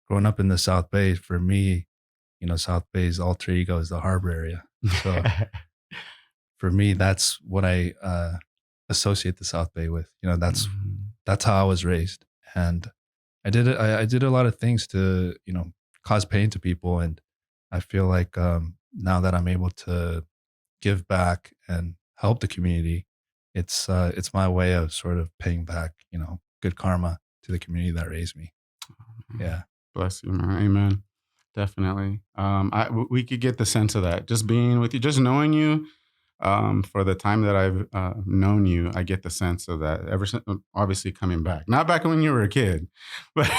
growing up in the South Bay, for me, South Bay's alter ego is the harbor area. So for me, that's what I associate the South Bay with. That's how I was raised, and I did it. I did a lot of things to cause pain to people, and I feel like now that I'm able to give back and help the community, it's my way of sort of paying back, good karma to the community that raised me. Yeah. Bless you, man. Amen. Definitely. We could get the sense of that just being with you, just knowing you. For the time that I've known you, I get the sense of that ever since, obviously coming back, not back when you were a kid, but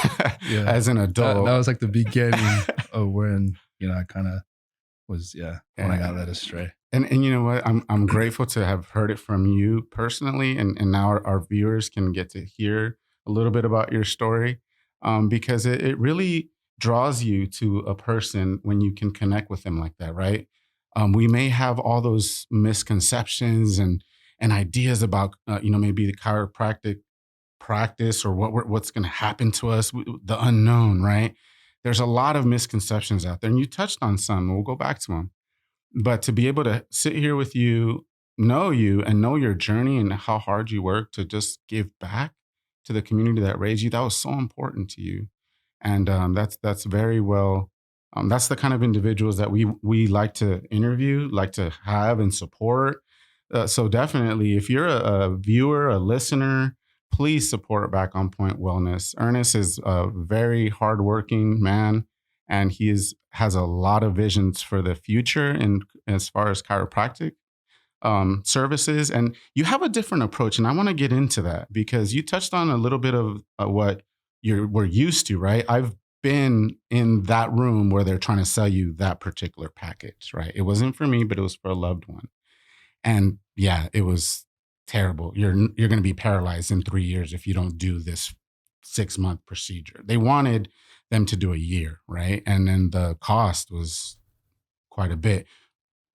Yeah. as an adult. That was like the beginning of when, I kind of was, when I got led astray. And you know what? I'm grateful to have heard it from you personally, and now our viewers can get to hear a little bit about your story, because it really draws you to a person when you can connect with them like that, right? We may have all those misconceptions and ideas about maybe the chiropractic practice or what's going to happen to us, the unknown, right? There's a lot of misconceptions out there, and you touched on some. And we'll go back to them, but to be able to sit here with you, and know your journey and how hard you work to just give back to the community that raised you, that was so important to you. And that's very well. That's the kind of individuals that we like to interview, like to have and support. So definitely, if you're a viewer, a listener, please support Back on Point Wellness. Ernest is a very hardworking man, and has a lot of visions for the future and as far as chiropractic services. And you have a different approach, and I want to get into that because you touched on a little bit of what we're used to, right? I've been in that room where they're trying to sell you that particular package, right? It wasn't for me, but it was for a loved one. And yeah, it was terrible. You're going to be paralyzed in 3 years if you don't do this 6-month procedure. They wanted them to do a year, right? And then the cost was quite a bit.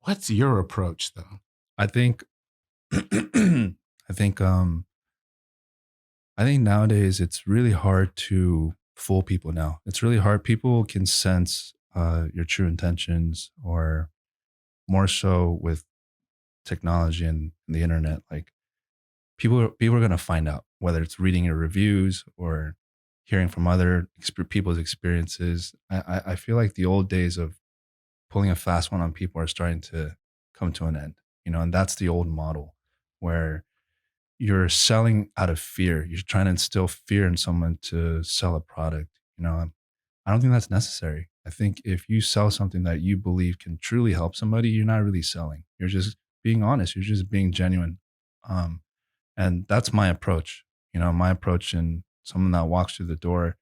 What's your approach though? I think, I think, I think nowadays it's really hard to fool people now. It's really hard. People can sense your true intentions, or more so with technology and the internet. Like people are going to find out, whether it's reading your reviews or hearing from other people's experiences. I feel like the old days of pulling a fast one on people are starting to come to an end, and that's the old model where you're selling out of fear. You're trying to instill fear in someone to sell a product. I don't think that's necessary. I think if you sell something that you believe can truly help somebody, you're not really selling. You're just being honest. You're just being genuine. And that's my approach. My approach in someone that walks through the door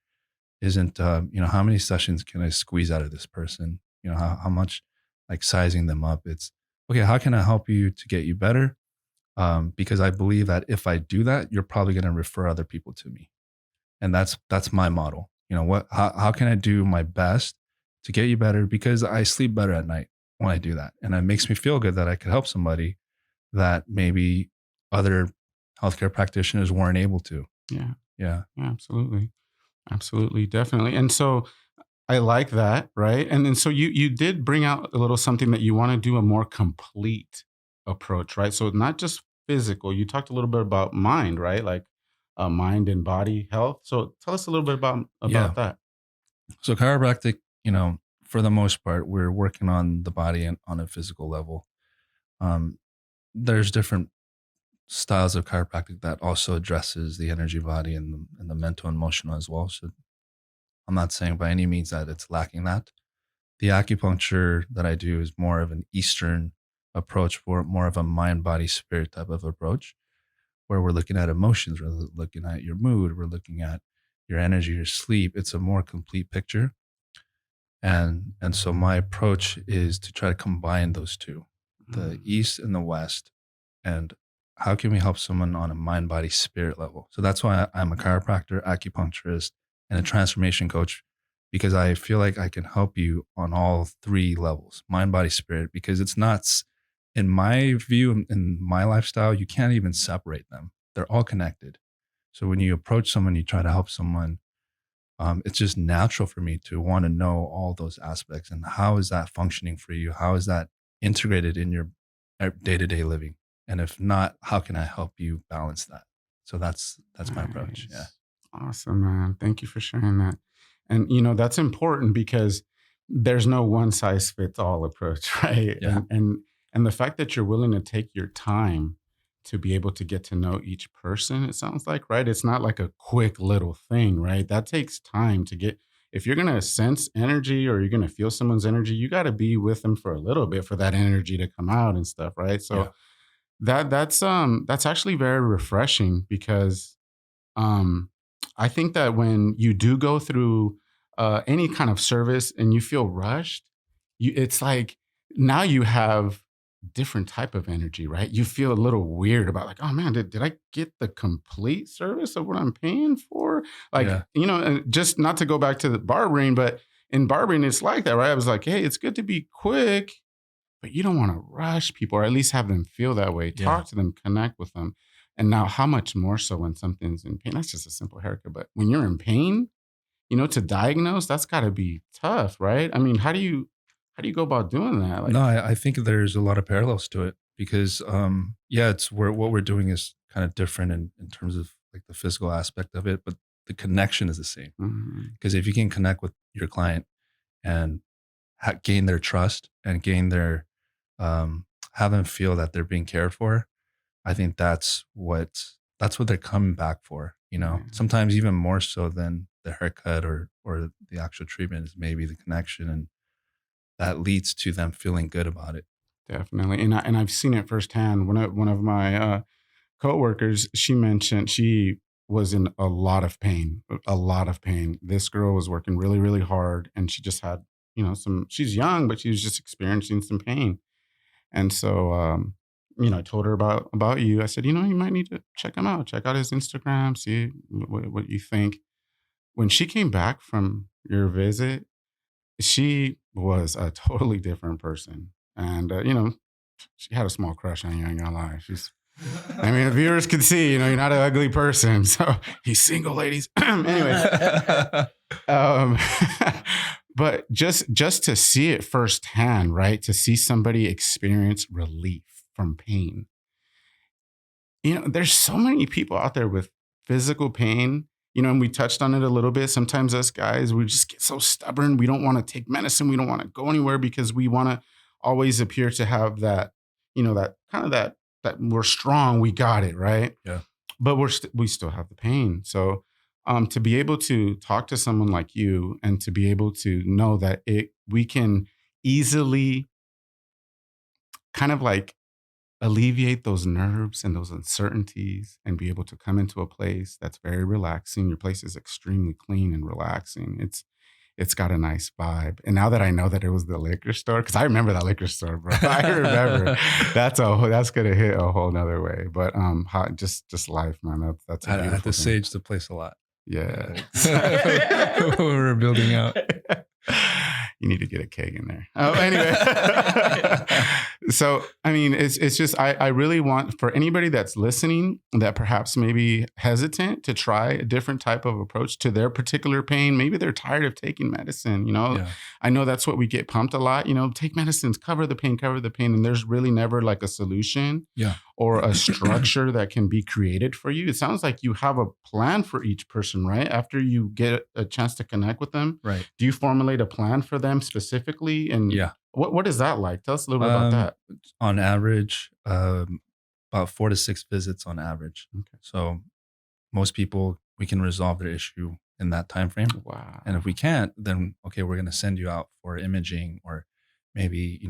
isn't, how many sessions can I squeeze out of this person? How much, like, sizing them up. It's okay. How can I help you to get you better? because I believe that if I do that, you're probably going to refer other people to me. And that's my model. You know, how can I do my best to get you better? Because I sleep better at night when I do that. And it makes me feel good that I could help somebody that maybe other healthcare practitioners weren't able to. Yeah. Yeah. Yeah, absolutely. Absolutely. Definitely. And so I like that. Right. And then so you did bring out a little something that you want to do a more complete approach, right? So not just physical. You talked a little bit about mind, right? Like mind and body health. So tell us a little bit Yeah. about that. So chiropractic, you know, for the most part, we're working on the body and on a physical level. Um, there's different styles of chiropractic that also addresses the energy body and the mental and emotional as well. So I'm not saying by any means that it's lacking that. The acupuncture that I do is more of an Eastern approach, for more of a mind, body, spirit type of approach, where we're looking at emotions, we're looking at your mood, we're looking at your energy, your sleep. It's a more complete picture. And so my approach is to try to combine those two, the East and the West, and how can we help someone on a mind, body, spirit level? So that's why I'm a chiropractor, acupuncturist, and a transformation coach, because I feel like I can help you on all three levels, mind, body, spirit, because it's not, in my view, in my lifestyle, you can't even separate them. They're all connected. So when you approach someone, you try to help someone, it's just natural for me to want to know all those aspects and how is that functioning for you? How is that integrated in your day-to-day living? And if not, how can I help you balance that? So that's my approach. Yeah. Nice. Awesome, man. Thank you for sharing that. And that's important because there's no one size fits all approach, right? Yeah. And the fact that you're willing to take your time to be able to get to know each person, it sounds like, right? It's not like a quick little thing, right? That takes time to get. If you're gonna sense energy or you're gonna feel someone's energy, you got to be with them for a little bit for that energy to come out and stuff, right? So Yeah. that's actually very refreshing because um I think that when you do go through any kind of service and you feel rushed, it's like now you have different type of energy, right? You feel a little weird about like, oh man, did I get the complete service of what I'm paying for? Like, Yeah. and just not to go back to the barbering, but in barbering, it's like that, right? I was like, hey, it's good to be quick, but you don't want to rush people or at least have them feel that way. Yeah. Talk to them, connect with them. And now, how much more so when something's in pain? That's just a simple haircut. But when you're in pain, to diagnose, that's got to be tough, right? I mean, how do you go about doing that? Like, No, I think there's a lot of parallels to it because, yeah, it's where what we're doing is kind of different in terms of like the physical aspect of it, but the connection is the same. mhm, Because if you can connect with your client and gain their trust and gain their, have them feel that they're being cared for, I think that's what they're coming back for. You know, yeah, sometimes even more so than the haircut or the actual treatment is maybe the connection, and that leads to them feeling good about it. definitely. And I've seen it firsthand. One of my coworkers, she mentioned she was in a lot of pain, a lot of pain. This girl was working really, really hard, and she just had, some. She's young, but she was just experiencing some pain. And so, I told her about you. I said, you might need to check him out. Check out his Instagram. See what you think. When she came back from your visit, she was a totally different person, and she had a small crush on you. I ain't gonna lie. I mean, the viewers can see, you're not an ugly person. So he's single, ladies. Anyway, um, but just to see it firsthand, right? To see somebody experience relief from pain. There's so many people out there with physical pain. And we touched on it a little bit. Sometimes us guys, we just get so stubborn. We don't want to take medicine. We don't want to go anywhere because we want to always appear to have that, that kind of that we're strong. We got it, right? Yeah. But we still have the pain. So to be able to talk to someone like you and to be able to know that we can easily kind of like alleviate those nerves and those uncertainties and be able to come into a place that's very relaxing. Your place is extremely clean and relaxing. it's got a nice vibe. And now that I know that it was the liquor store, because I remember that liquor store, bro. I remember. That's gonna hit a whole nother way. But just life, man. That's a I beautiful had to thing. sage the place a lot. Yeah. We were building out. You need to get a keg in there. Anyway. So, I mean, it's just, I really want for anybody that's listening that perhaps maybe hesitant to try a different type of approach to their particular pain. Maybe they're tired of taking medicine, Yeah. I know that's what we get pumped a lot, take medicines, cover the pain. And there's really never like a solution or a structure that can be created for you. It sounds like you have a plan for each person, right? After you get a chance to connect with them, Right. do you formulate a plan for them specifically? And what is that like? Tell us a little bit about that. On average, about 4 to 6 visits on average. Okay. So most people, we can resolve their issue in that time frame. Wow. And if we can't, then okay, we're going to send you out for imaging, or maybe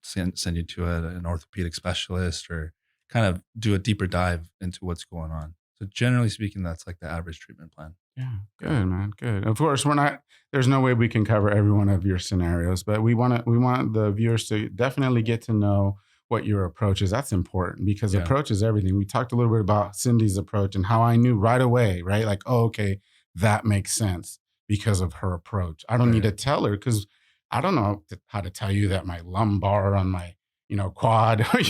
send you to an orthopedic specialist, or kind of do a deeper dive into what's going on. So generally speaking, that's like the average treatment plan. Yeah, good, man. Good. Of course, there's no way we can cover every one of your scenarios, but we want the viewers to definitely get to know what your approach is. That's important because approach is everything. We talked a little bit about Cindy's approach and how I knew right away, right? Like, oh, okay, that makes sense because of her approach. I don't need to tell her because I don't know how to tell you that my lumbar on my quad, I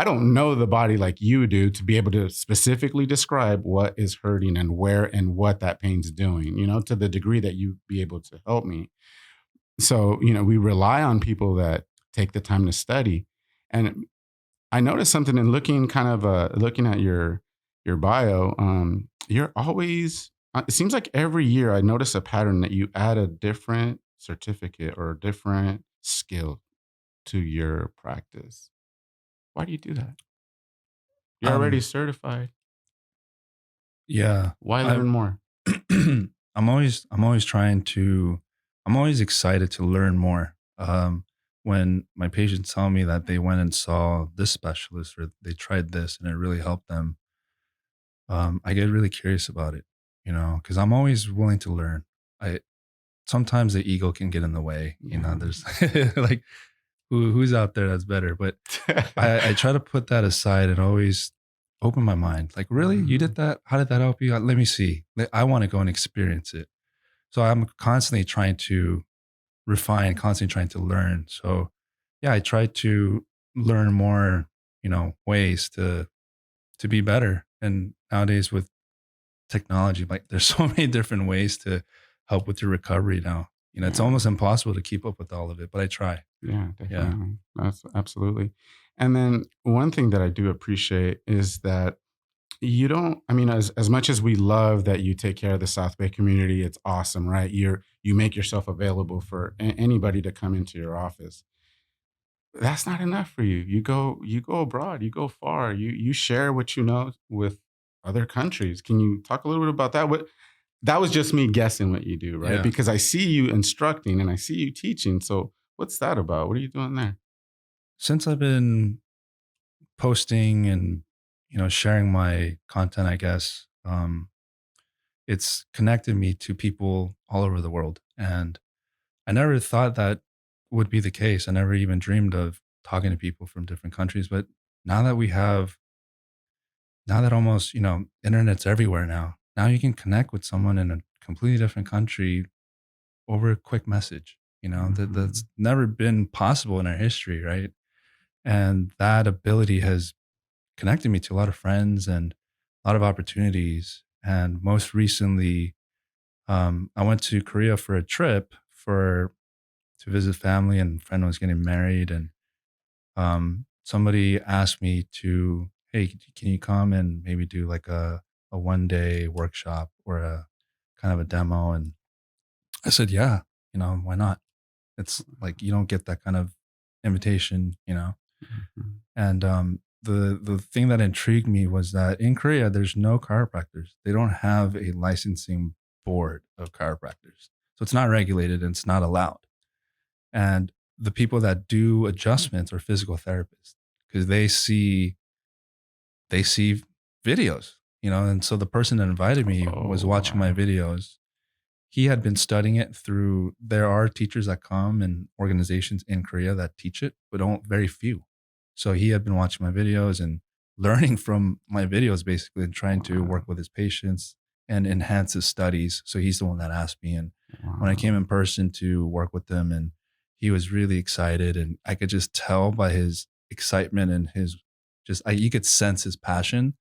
don't know the body like you do to be able to specifically describe what is hurting and where and what that pain's doing, to the degree that you be able to help me. So, we rely on people that take the time to study. And I noticed something in looking at your bio. You're always, it seems like every year I notice a pattern that you add a different certificate or a different skill to your practice. Why do you do that? You're already certified. Yeah. Why learn more? I'm always excited to learn more. When my patients tell me that they went and saw this specialist or they tried this and it really helped them, I get really curious about it, because I'm always willing to learn. Sometimes the ego can get in the way, there's like, who's out there that's better? But I try to put that aside and always open my mind. Like, really? You did that? How did that help you? Let me see. I want to go and experience it. So I'm constantly trying to refine, constantly trying to learn. So I try to learn more, ways to be better. And nowadays with technology, like there's so many different ways to help with your recovery now. It's almost impossible to keep up with all of it, but I try. Yeah, definitely. That's absolutely. And then one thing that I do appreciate is that you don't, as much as we love that you take care of the South Bay community, it's awesome, right? You make yourself available for anybody to come into your office. That's not enough for you. You go abroad, you go far, you share what you know with other countries. Can you talk a little bit about that? That was just me guessing what you do, right? Yeah. Because I see you instructing and I see you teaching. So what's that about? What are you doing there? Since I've been posting and, sharing my content, I guess, it's connected me to people all over the world. And I never thought that would be the case. I never even dreamed of talking to people from different countries. But now that almost, internet's everywhere now. Now you can connect with someone in a completely different country over a quick message, that's never been possible in our history, right? And that ability has connected me to a lot of friends and a lot of opportunities. And most recently, I went to Korea for a trip to visit family, and a friend was getting married. And somebody asked me to, hey, can you come and maybe do like a 1-day workshop or a kind of a demo? And I said, yeah, why not? It's like, you don't get that kind of invitation, Mm-hmm. And the thing that intrigued me was that in Korea, there's no chiropractors. They don't have a licensing board of chiropractors. So it's not regulated and it's not allowed. And the people that do adjustments are physical therapists because they see videos, and so the person that invited me was watching my videos. he had been studying it through, there are teachers that come and organizations in Korea that teach it, but very few. So he had been watching my videos and learning from my videos basically, and trying to work with his patients and enhance his studies. So he's the one that asked me. And when I came in person to work with him, and he was really excited, and I could just tell by his excitement and his you could sense his passion.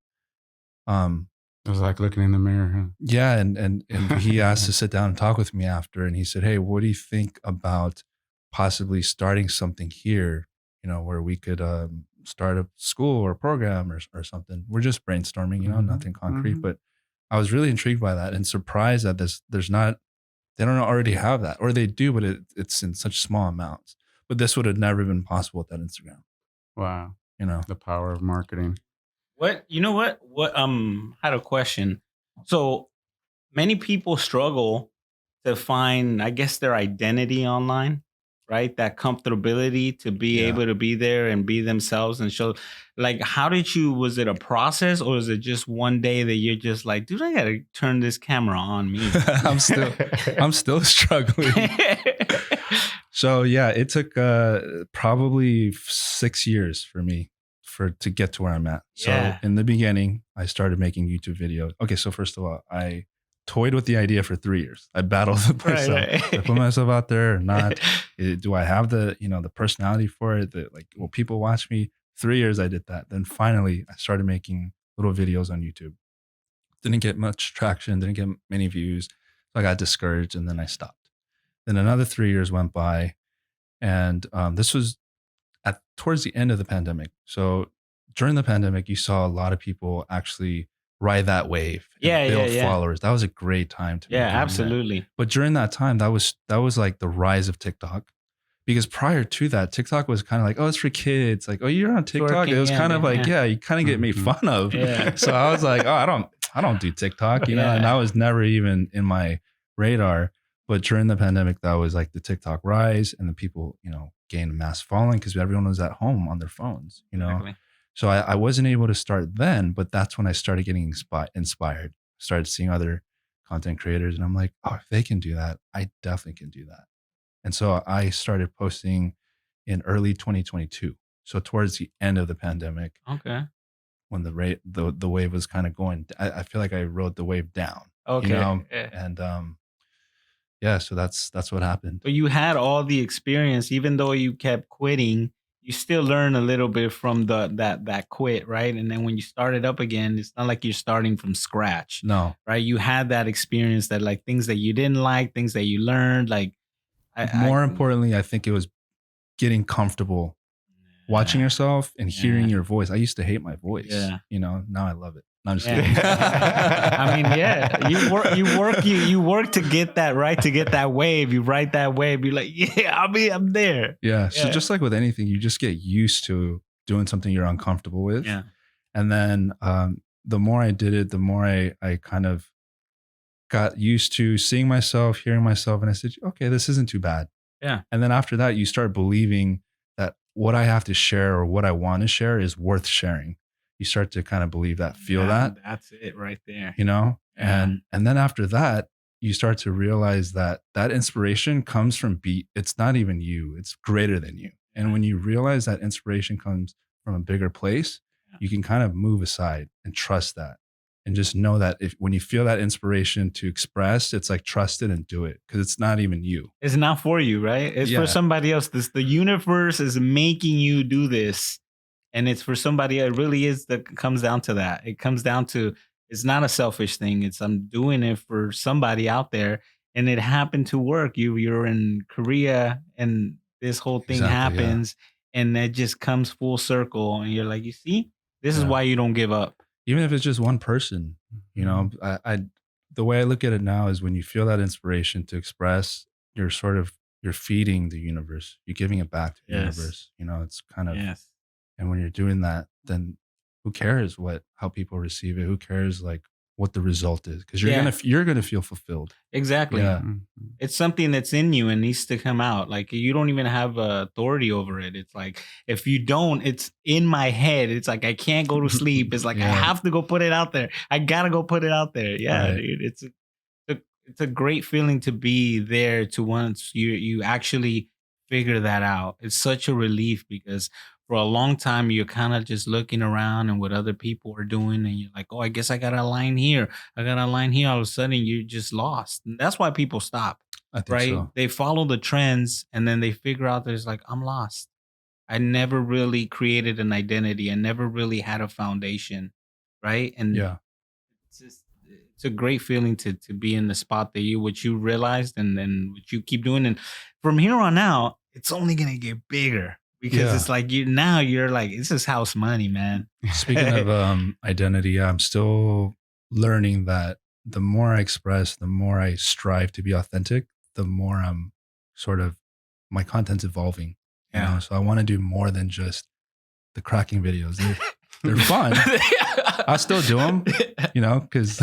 It was like looking in the mirror. Huh? Yeah. And he asked to sit down and talk with me after. And he said, hey, what do you think about possibly starting something here, where we could start a school or a program or something. We're just brainstorming, nothing concrete. But I was really intrigued by that and surprised that they don't already have that, or they do, but it's in such small amounts. But this would have never been possible with that Instagram. Wow. The power of marketing. What had a question. So many people struggle to find, I guess, their identity online, right? That comfortability to be able to be there and be themselves and show. Like, was it a process, or is it just one day that you're just like, dude, I gotta turn this camera on me? I'm still struggling. So yeah, it took probably 6 years for me to get to where I'm at. So in the beginning, I started making YouTube videos. Okay, so first of all, I toyed with the idea for 3 years. I battled with myself. Right. I put myself out there or not? Do I have the personality for it? Will people watch me? 3 years I did that. Then finally I started making little videos on YouTube. Didn't get much traction, didn't get many views. So I got discouraged and then I stopped. Then another 3 years went by, and this was towards the end of the pandemic. So during the pandemic, you saw a lot of people actually ride that wave and build followers. That was a great time to absolutely. That. But during that time, that was like the rise of TikTok. Because prior to that, TikTok was kind of like, oh, it's for kids. Like, oh, you're on TikTok. It was kind of like, you kind of get made fun of. Yeah. So I was like, oh, I don't do TikTok, and that was never even in my radar. But during the pandemic, that was like the TikTok rise, and the people, gained a mass following because everyone was at home on their phones, Exactly. So I wasn't able to start then, but that's when I started getting inspired. Started seeing other content creators, and I'm like, oh, if they can do that, I definitely can do that. And so I started posting in early 2022. So towards the end of the pandemic, okay, when the wave was kind of going, I feel like I rode the wave down. Okay, and so that's what happened. But you had all the experience, even though you kept quitting. You still learn a little bit from that quit, right? And then when you started up again, it's not like you're starting from scratch. No. Right? You had that experience, that like things that you didn't like, things that you learned. Like more importantly, I think it was getting comfortable watching yourself and hearing your voice. I used to hate my voice. Yeah. Now I love it. No, I'm just kidding. I mean, you work to get that, right? To get that wave, you ride that wave. You're like, I'm there. Yeah. So just like with anything, you just get used to doing something you're uncomfortable with. Yeah. And then the more I did it, the more I kind of got used to seeing myself, hearing myself, and I said, okay, this isn't too bad. Yeah. And then after that, you start believing that what I have to share or what I want to share is worth sharing. You start to kind of believe that, feel that. That's it right there. And then after that, you start to realize that inspiration comes from it's not even you, it's greater than you. And when you realize that inspiration comes from a bigger place, you can kind of move aside and trust that. And just know that when you feel that inspiration to express, it's like trust it and do it, because it's not even you. It's not for you, right? It's for somebody else. The universe is making you do this, and it's for somebody. It really is. That comes down to that. It comes down to, it's not a selfish thing. It's, I'm doing it for somebody out there, and it happened to work. You're in Korea, and this whole thing happens, and it just comes full circle, and you're like, you see, this is why you don't give up. Even if it's just one person, I the way I look at it now is when you feel that inspiration to express, you're feeding the universe. You're giving it back to the universe. It's kind of, and when you're doing that, then who cares how people receive it? Who cares like what the result is? Because you're gonna feel fulfilled. Exactly. Yeah. It's something that's in you and needs to come out. Like, you don't even have authority over it. It's like, if you don't, it's in my head. It's like, I can't go to sleep. It's like, I have to go put it out there. I gotta go put it out there. Yeah, right. Dude, it's a great feeling to be there to once you actually figure that out. It's such a relief because for a long time you're kind of just looking around and what other people are doing and you're like, oh, I guess I got a line here. I got a line here. All of a sudden you're just lost. And that's why people stop, I think right? so. They follow the trends and then they figure out there's like, I'm lost. I never really created an identity. I never really had a foundation, right? And Yeah. it's a great feeling to be in the spot that you realized and then what you keep doing. And from here on out, it's only gonna get bigger because it's Yeah. like you're like, this is house money, man. Speaking of identity, yeah, I'm still learning that the more I express, the more I strive to be authentic, the more I'm sort of my content's evolving. You know, Yeah. so I want to do more than just the cracking videos. They're fun. I'll still do them, you know, because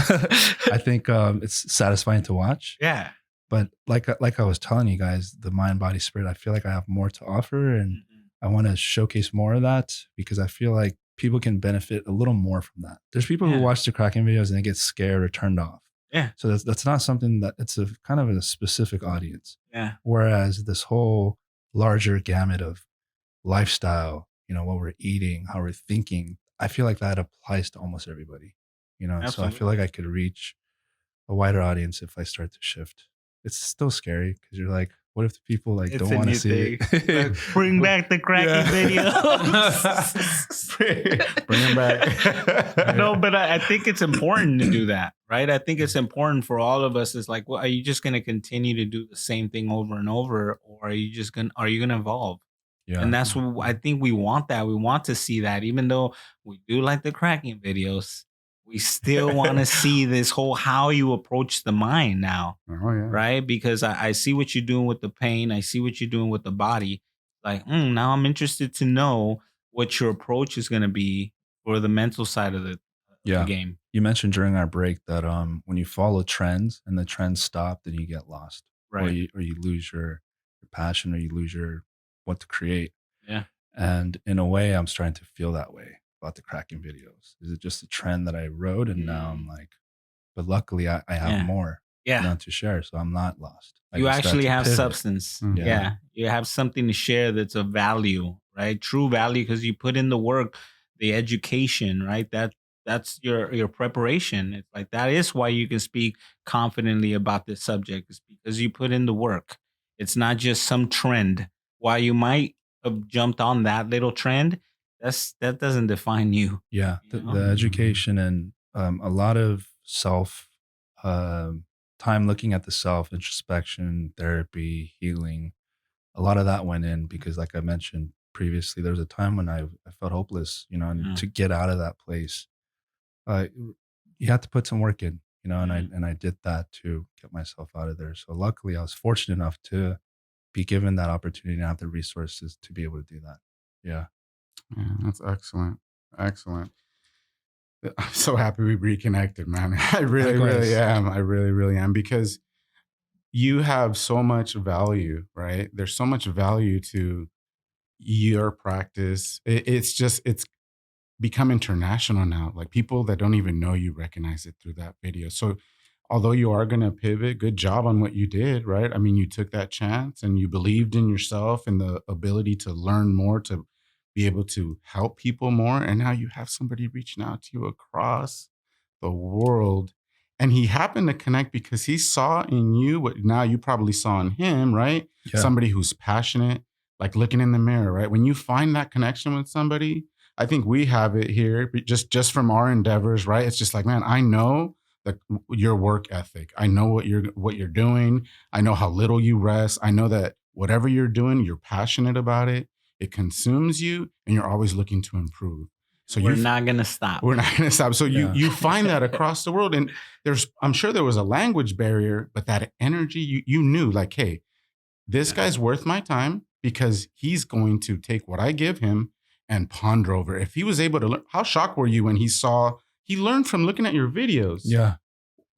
I think it's satisfying to watch. Yeah. But like I was telling you guys, the mind, body, spirit, I feel like I have more to offer, and I want to showcase more of that because I feel like people can benefit a little more from that. There's people who Yeah. watch the cracking videos and they get scared or turned off. Yeah. So that's not something that it's a kind of a specific audience. Yeah. Whereas this whole larger gamut of lifestyle, you know, what we're eating, how we're thinking, I feel like that applies to almost everybody, you know? So I feel like I could reach a wider audience if I start to shift. It's still scary because you're like, what if the people like It's don't a want to new see thing. it? Like, bring back the cracking videos. Bring them back. No, but I think it's important to do that, right? I think it's important for all of us. It's like, well, are you just going to continue to do the same thing over and over, or are you going to evolve? Yeah. And that's what I think we want. That we want to see that, even though we do like the cracking videos, we still want to see this whole how you approach the mind now, Oh yeah. right? Because I see what you're doing with the pain, I see what you're doing with the body. Like, now I'm interested to know what your approach is going to be for the mental side of the Yeah. game. You mentioned during our break that when you follow trends and the trends stop, then you get lost. Right. Or you lose your passion, or you lose your what to create. Yeah. And in a way, I'm starting to feel that way about the cracking videos. Is it just a trend that I rode and now I'm like, but luckily I have Yeah. more you Yeah. know, to share, so I'm not lost. I You just got actually to have pivot. substance. Mhm. Yeah. You have something to share that's of value, right? True value, because you put in the work, the education, right? That's your preparation. It's like that is why you can speak confidently about this subject, is because you put in the work. It's not just some trend. While you might have jumped on that little trend, that doesn't define you. Yeah, You know? the education and a lot of self time looking at the self, introspection, therapy, healing. A lot of that went in because, like I mentioned previously, there was a time when I felt hopeless, you know, and Mm. to get out of that place, uh, you have to put some work in, you know, and I did that to get myself out of there. So luckily, I was fortunate enough to be given that opportunity and have the resources to be able to do that. Yeah. Yeah, that's excellent. Excellent. I'm so happy we reconnected, man. I really, Likewise. really am. I really, really am, because you have so much value, right? There's so much value to your practice. It's become international now. Like, people that don't even know you recognize it through that video. So although you are going to pivot, good job on what you did, right? I mean, you took that chance and you believed in yourself and the ability to learn more, to be able to help people more. And now you have somebody reaching out to you across the world. And he happened to connect because he saw in you what now you probably saw in him, right? Yeah. Somebody who's passionate, like looking in the mirror, right? When you find that connection with somebody, I think we have it here just from our endeavors, right? It's just like, man, I know that your work ethic. I know what you're doing. I know how little you rest. I know that whatever you're doing, you're passionate about it. It consumes you, and you're always looking to improve. So We're not gonna stop. we're not going to stop. So Yeah. you find that across the world, and I'm sure there was a language barrier, but that energy, you knew, like, hey, this guy's worth my time because he's going to take what I give him and ponder over. If he was able to learn, how shocked were you when he learned from looking at your videos? Yeah.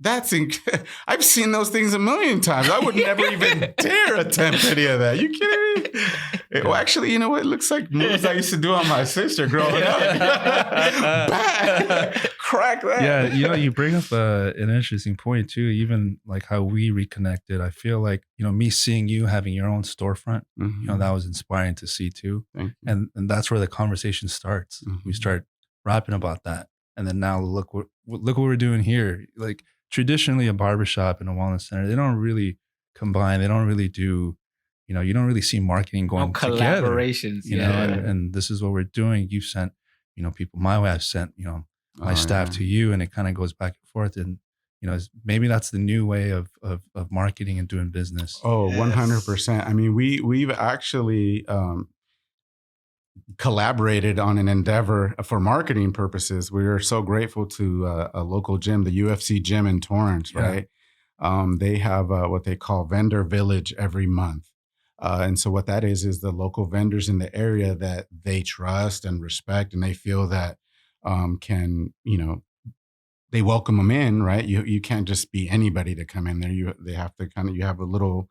I've seen those things a million times. I would never even dare attempt any of that. You kidding me? Well, actually, you know what? It looks like moves I used to do on my sister growing up. Crack that. Yeah, you bring up an interesting point too. Even like how we reconnected. I feel like me seeing you having your own storefront. That was inspiring to see too. And that's where the conversation starts. We start rapping about that, and then now look what we're doing here. Like traditionally, a barbershop and a wellness center, they don't really combine. They don't really do. You don't really see marketing going together. Collaborations. And this is what we're doing. You've sent, people my way. I've sent, my staff to you, and it kind of goes back and forth. And maybe that's the new way of marketing and doing business. Oh, 100%. I mean, we've actually collaborated on an endeavor for marketing purposes. We are so grateful to a local gym, the UFC gym in Torrance, right? They have what they call Vendor Village every month. And so what that is the local vendors in the area that they trust and respect, and they feel that they welcome them in, right? You can't just be anybody to come in there. They have to you have a little,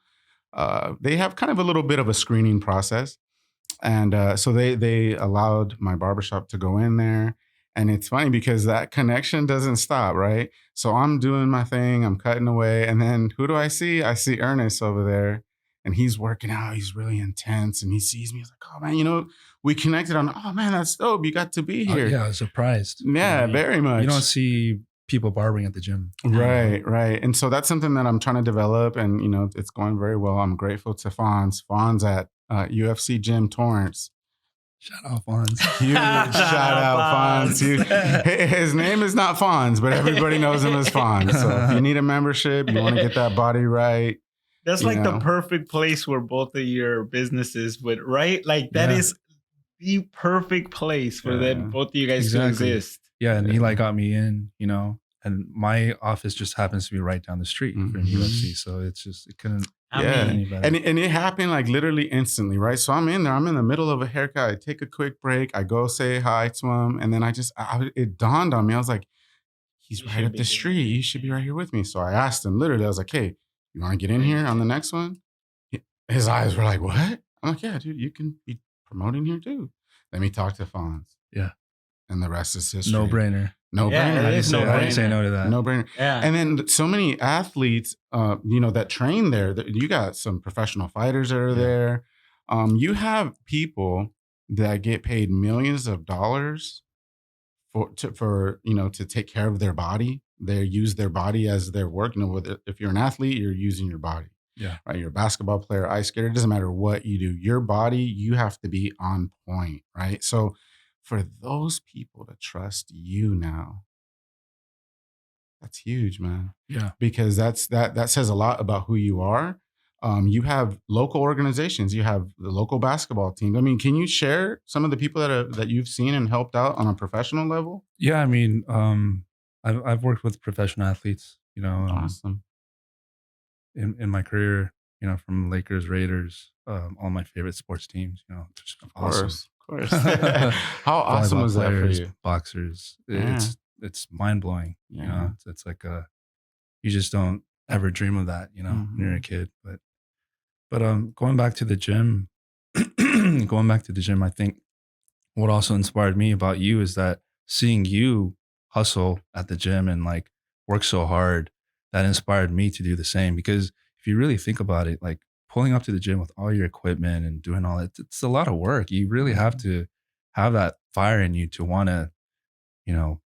they have kind of a little bit of a screening process. And so they allowed my barbershop to go in there. And it's funny because that connection doesn't stop, right? So I'm doing my thing, I'm cutting away. And then who do I see? I see Ernest over there. And he's working out. He's really intense. And he sees me. He's like, oh, man, we connected on, oh, man, that's dope. You got to be here. Yeah, I was surprised. Yeah, very much. You don't see people barbering at the gym. Right. And so that's something that I'm trying to develop. And, it's going very well. I'm grateful to Fonz. Fonz at UFC Gym Torrance. Shout out Fonz. Huge shout out Fonz. His name is not Fonz, but everybody knows him as Fonz. So if you need a membership, you want to get that body right. That's like the perfect place where both of your businesses would, right? Like that is the perfect place for them, both of you guys to exist. Yeah, and he got me in, and my office just happens to be right down the street from UFC. So it couldn't happen any better. And it happened like literally instantly, right? So I'm in there, I'm in the middle of a haircut. I take a quick break. I go say hi to him. And then it dawned on me. I was like, he's right up the street. You should be right here with me. So I asked him literally, I was like, hey, you want to get in here on the next one? His eyes were like, what? I'm like, yeah, dude, you can be promoting here too. Let me talk to Fonz. Yeah. And the rest is history. No brainer. I didn't say no to that. No brainer. Yeah. And then so many athletes, that train there. You got some professional fighters that are there. You have people that get paid millions of dollars to take care of their body. They use their body as their work. If you're an athlete, you're using your body. Yeah. Right. You're a basketball player, ice skater. It doesn't matter what you do. Your body, you have to be on point. Right. So for those people to trust you now, that's huge, man. Yeah. Because that says a lot about who you are. You have local organizations. You have the local basketball team. I mean, can you share some of the people that you've seen and helped out on a professional level? Yeah. I mean, I've worked with professional athletes, awesome. In my career, from Lakers, Raiders, all my favorite sports teams, just awesome. Of course. How awesome was that for you? Boxers. It's mind blowing. It's like you just don't ever dream of that, when you're a kid. But going back to the gym, I think what also inspired me about you is that seeing you hustle at the gym and work so hard, that inspired me to do the same. Because if you really think about it, pulling up to the gym with all your equipment and doing all that, it's a lot of work. You really have to have that fire in you to want to,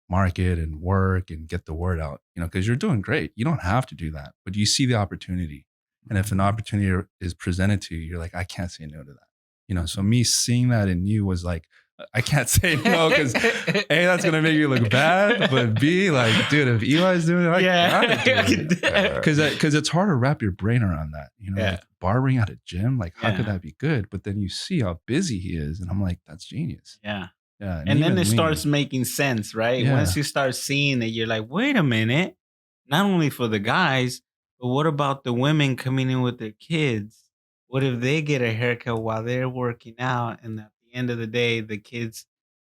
market and work and get the word out, because you're doing great. You don't have to do that, but you see the opportunity. And if an opportunity is presented to you, you're like, I can't say no to that. So me seeing that in you was like, I can't say no because A, that's gonna make you look bad, but B, dude, if Eli's doing it, I gotta do it. Because it's hard to wrap your brain around that. Barbering at a gym, how could that be good? But then you see how busy he is, and I'm like, that's genius. Yeah. And then it starts making sense, right? Once you start seeing it, you're like, wait a minute. Not only for the guys, but what about the women coming in with their kids? What if they get a haircut while they're working out, and at the end of the day, the kids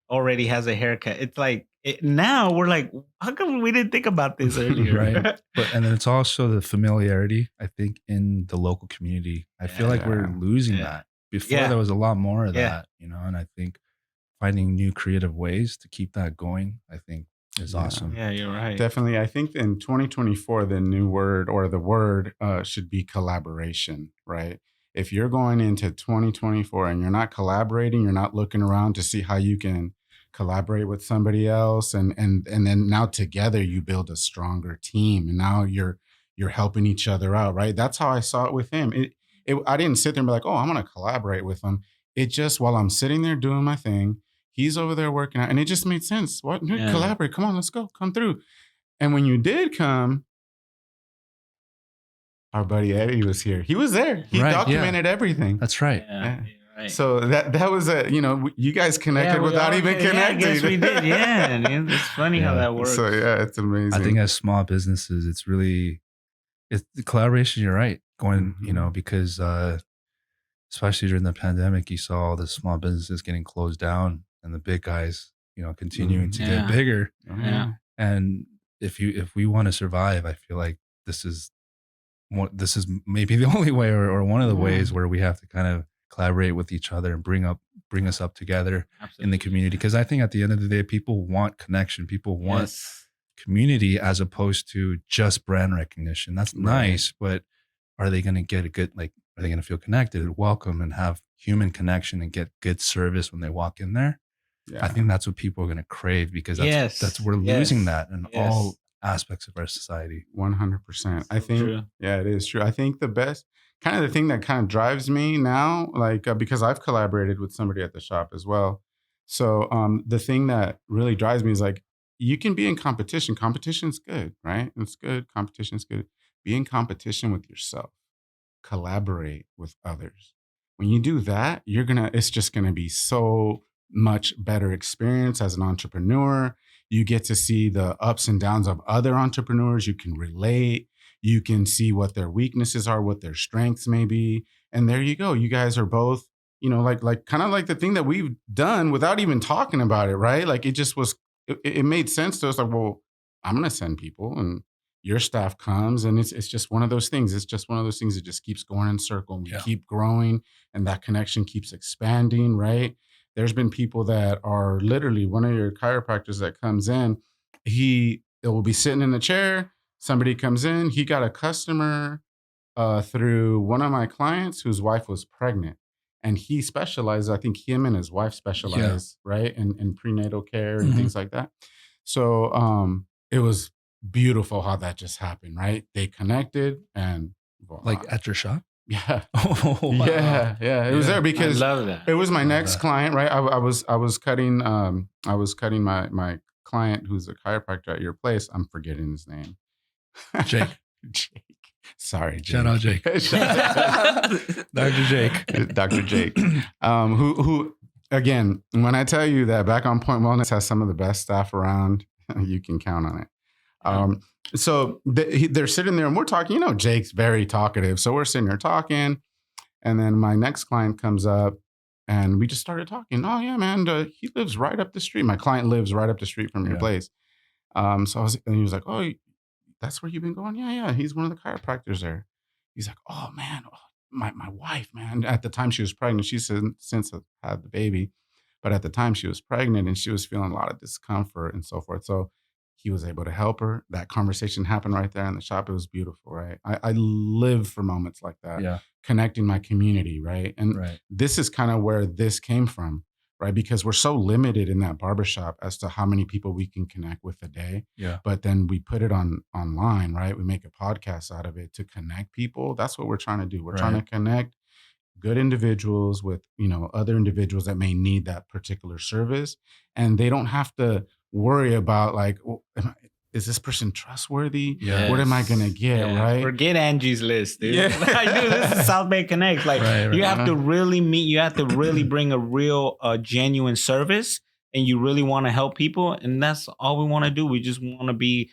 already has a haircut. It's like now we're like, how come we didn't think about this earlier? Right. But and then it's also the familiarity, I think, in the local community. I feel like we're losing that. Before there was a lot more of that, you know, and I think finding new creative ways to keep that going, I think is awesome. Yeah, you're right. Definitely. I think in 2024, the new word or the word should be collaboration, right? If you're going into 2024 and you're not collaborating, you're not looking around to see how you can collaborate with somebody else, and then now together you build a stronger team, and now you're helping each other out, right? That's how I saw it with him. I didn't sit there and be like, oh, I'm going to collaborate with him. It just, while I'm sitting there doing my thing, he's over there working out, and it just made sense. What? Collaborate. Come on, let's go. Come through. And when you did come, our buddy Eddie was here. He was there. He documented everything. That's right. Yeah. Right. So that was you guys connected without even connecting. I guess we did. Yeah. And it's funny how that works. So it's amazing. I think as small businesses, it's the collaboration. You're right. Going, because especially during the pandemic, you saw all the small businesses getting closed down and the big guys, continuing to get bigger. Yeah. And if we want to survive, I feel like this is maybe the only way or one of the ways where we have to kind of collaborate with each other and bring us up together in the community. Because I think at the end of the day, people want connection. People want community as opposed to just brand recognition. That's nice, but are they going to get are they going to feel connected and welcome and have human connection and get good service when they walk in there? Yeah. I think that's what people are going to crave, because we're losing that in all aspects of our society. 100%. I think, it is true. I think the best kind of the thing that kind of drives me now, because I've collaborated with somebody at the shop as well. So the thing that really drives me is you can be in competition. Competition's good, right? It's good. Competition's good. Be in competition with yourself. Collaborate with others. When you do that, it's just gonna be so much better experience as an entrepreneur. You get to see the ups and downs of other entrepreneurs. You can relate. You can see what their weaknesses are, what their strengths may be. And there you go. You guys are both, kind of like the thing that we've done without even talking about it, right? It just was, it made sense to us. Well, I'm going to send people and your staff comes, and it's just one of those things. It's just one of those things that just keeps going in circle. And we keep growing, and that connection keeps expanding, right? There's been people that are literally, one of your chiropractors that comes in, it will be sitting in the chair. Somebody comes in, he got a customer through one of my clients whose wife was pregnant. And he specialized, I think him and his wife specialize, right? In prenatal care and things like that. So it was beautiful how that just happened, right? They connected and like at your shop? Yeah. Oh, wow. Yeah. It was there because I love that. It was my next client, right? I was cutting my client who's a chiropractor at your place. I'm forgetting his name. Jake. Sorry, Jake. Shout out Jake. Dr. Jake. Dr. Jake. Who again, when I tell you that Back on Point Wellness has some of the best staff around, you can count on it. So they're sitting there and we're talking, Jake's very talkative. So we're sitting there talking. And then my next client comes up and we just started talking. Oh yeah, man. He lives right up the street. My client lives right up the street from your place. And he was like, oh, that's where you've been going? Yeah. He's one of the chiropractors there. He's like, oh man, my wife, man. At the time she was pregnant, she's since had the baby. But at the time she was pregnant and she was feeling a lot of discomfort and so forth. So he was able to help her. That conversation happened right there in the shop. It was beautiful, right? I live for moments like that, connecting my community, right? And this is kind of where this came from, right? Because we're so limited in that barbershop as to how many people we can connect with a day. Yeah. But then we put it online, right? We make a podcast out of it to connect people. That's what we're trying to do. We're trying to connect good individuals with, other individuals that may need that particular service. And they don't have to worry about is this person trustworthy? Yes. What am I going to get? Right. Forget Angie's List, dude. Yeah. Dude, this is South Bay Connect. You have to really you have to really bring a real genuine service, and you really want to help people. And that's all we want to do. We just want to be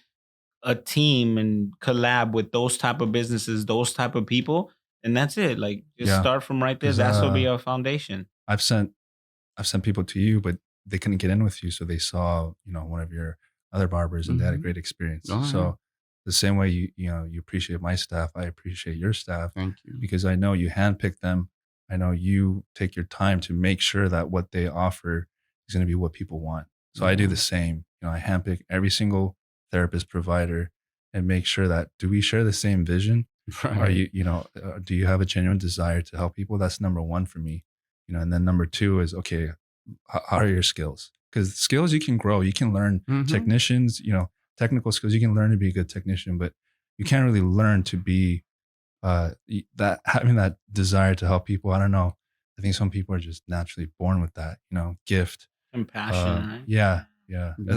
a team and collab with those type of businesses, those type of people. And that's it. Start from right there. That's will be our foundation. I've sent people to you, but they couldn't get in with you, so they saw, one of your other barbers, and they had a great experience. Oh, So the same way you appreciate my staff, I appreciate your staff. Thank you. Because I know you handpick them. I know you take your time to make sure that what they offer is going to be what people want. So I do the same. I handpick every single therapist provider and make sure that, do we share the same vision? Right. Are you, do you have a genuine desire to help people? That's number one for me. And then number two is, okay, how are your skills? Because skills you can grow, you can learn. Technicians, technical skills, you can learn to be a good technician, but you can't really learn to be that having that desire to help people. I don't know. I think some people are just naturally born with that, gift. Compassion, right? Yeah.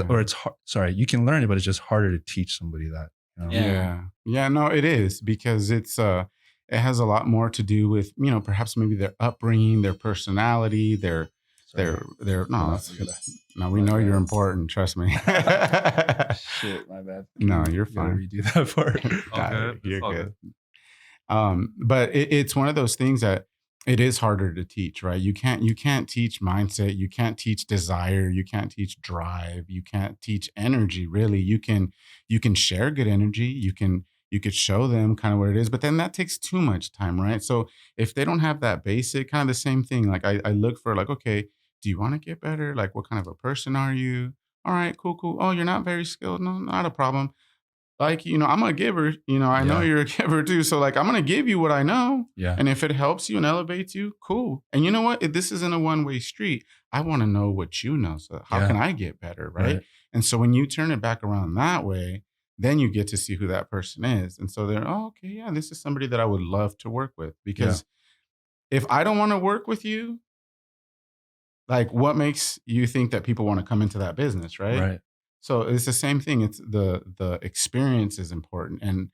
Or it's hard. Sorry, you can learn it, but it's just harder to teach somebody that. Yeah. No, it is, because it has a lot more to do with, perhaps maybe their upbringing, their personality, their no, we know you're important. Trust me. Shit, my bad. No, you're fine. Redo that part. Okay, You're good. But it's one of those things that it is harder to teach, right? You can't teach mindset. You can't teach desire. You can't teach drive. You can't teach energy. Really, you can share good energy. You could show them kind of what it is, but then that takes too much time, right? So if they don't have that basic, kind of the same thing, like I look for, like, okay, do you want to get better? Like, what kind of a person are you? All right, cool. Oh, you're not very skilled. No, not a problem. Like, I'm a giver, I know you're a giver too. So like, I'm going to give you what I know. Yeah. And if it helps you and elevates you, cool. And you know what? This isn't a one-way street. I want to know what you know. So how can I get better? Right? And so when you turn it back around that way, then you get to see who that person is. And so they're, oh, okay, yeah, this is somebody that I would love to work with. Because if I don't want to work with you, like, what makes you think that people want to come into that business? Right. So it's the same thing. It's the experience is important. And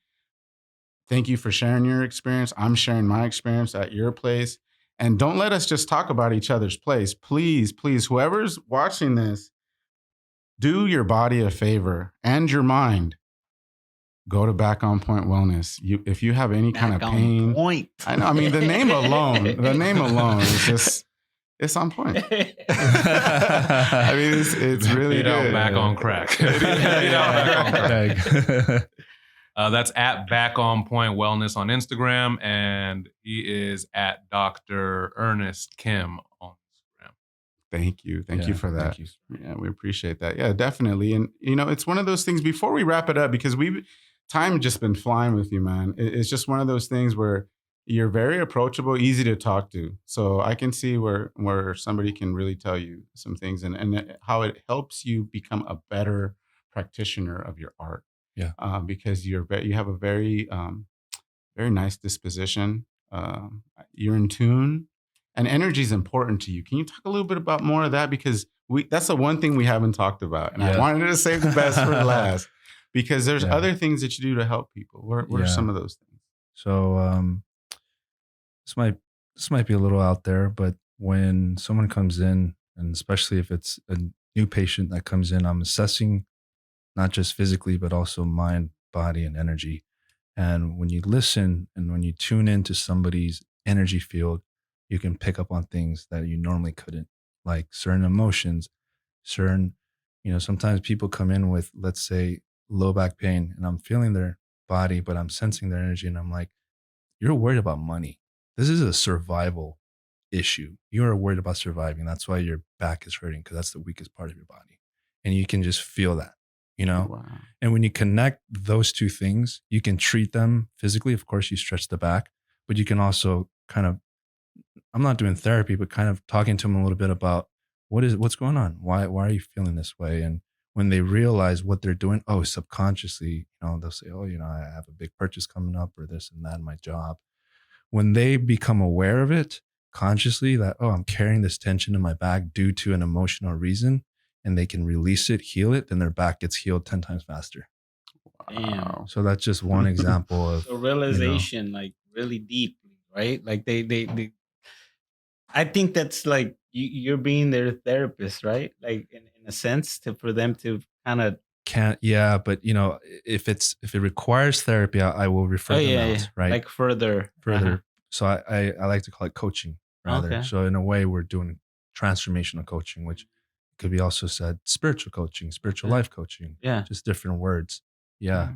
thank you for sharing your experience. I'm sharing my experience at your place. And don't let us just talk about each other's place. Please, whoever's watching this, do your body a favor and your mind. Go to Back on Point Wellness. If you have any kind of pain, I know. I mean, the name alone is just, it's on point. I mean, it's really good. Back on crack. That's at Back on Point Wellness on Instagram, and he is at Dr. Ernest Kim on Instagram. Thank you for that. Thank you. Yeah, we appreciate that. Yeah, definitely. And it's one of those things. Before we wrap it up, because time just been flying with you, man. It's just one of those things where you're very approachable, easy to talk to. So I can see where somebody can really tell you some things and how it helps you become a better practitioner of your art. Yeah. Because you have a very, very nice disposition. You're in tune, and energy is important to you. Can you talk a little bit about more of that? Because that's the one thing we haven't talked about. And I wanted to save the best for last, because there's other things that you do to help people. What are some of those things? So, this might be a little out there, but when someone comes in, and especially if it's a new patient that comes in, I'm assessing not just physically, but also mind, body, and energy. And when you listen and when you tune into somebody's energy field, you can pick up on things that you normally couldn't, like certain emotions, sometimes people come in with, let's say, low back pain, and I'm feeling their body, but I'm sensing their energy, and I'm like, you're worried about money. This is a survival issue. You are worried about surviving. That's why your back is hurting, because that's the weakest part of your body. And you can just feel that, Wow. And when you connect those two things, you can treat them physically. Of course, you stretch the back, but you can also kind of, I'm not doing therapy, but kind of talking to them a little bit about what's going on? Why are you feeling this way? And when they realize what they're doing, subconsciously, they'll say, I have a big purchase coming up, or this and that in my job. When they become aware of it consciously, that, I'm carrying this tension in my back due to an emotional reason, and they can release it, heal it, then their back gets healed 10 times faster. Wow. So that's just one example of the realization, like really deep, right? Like they I think that's like you're being their therapist, right? Like in a sense, for them to kind of but if it requires therapy, I will refer them out, right? Like further. So I like to call it coaching rather. Okay. So in a way, we're doing transformational coaching, which could be also said spiritual coaching, spiritual life coaching. Yeah. Just different words. Yeah.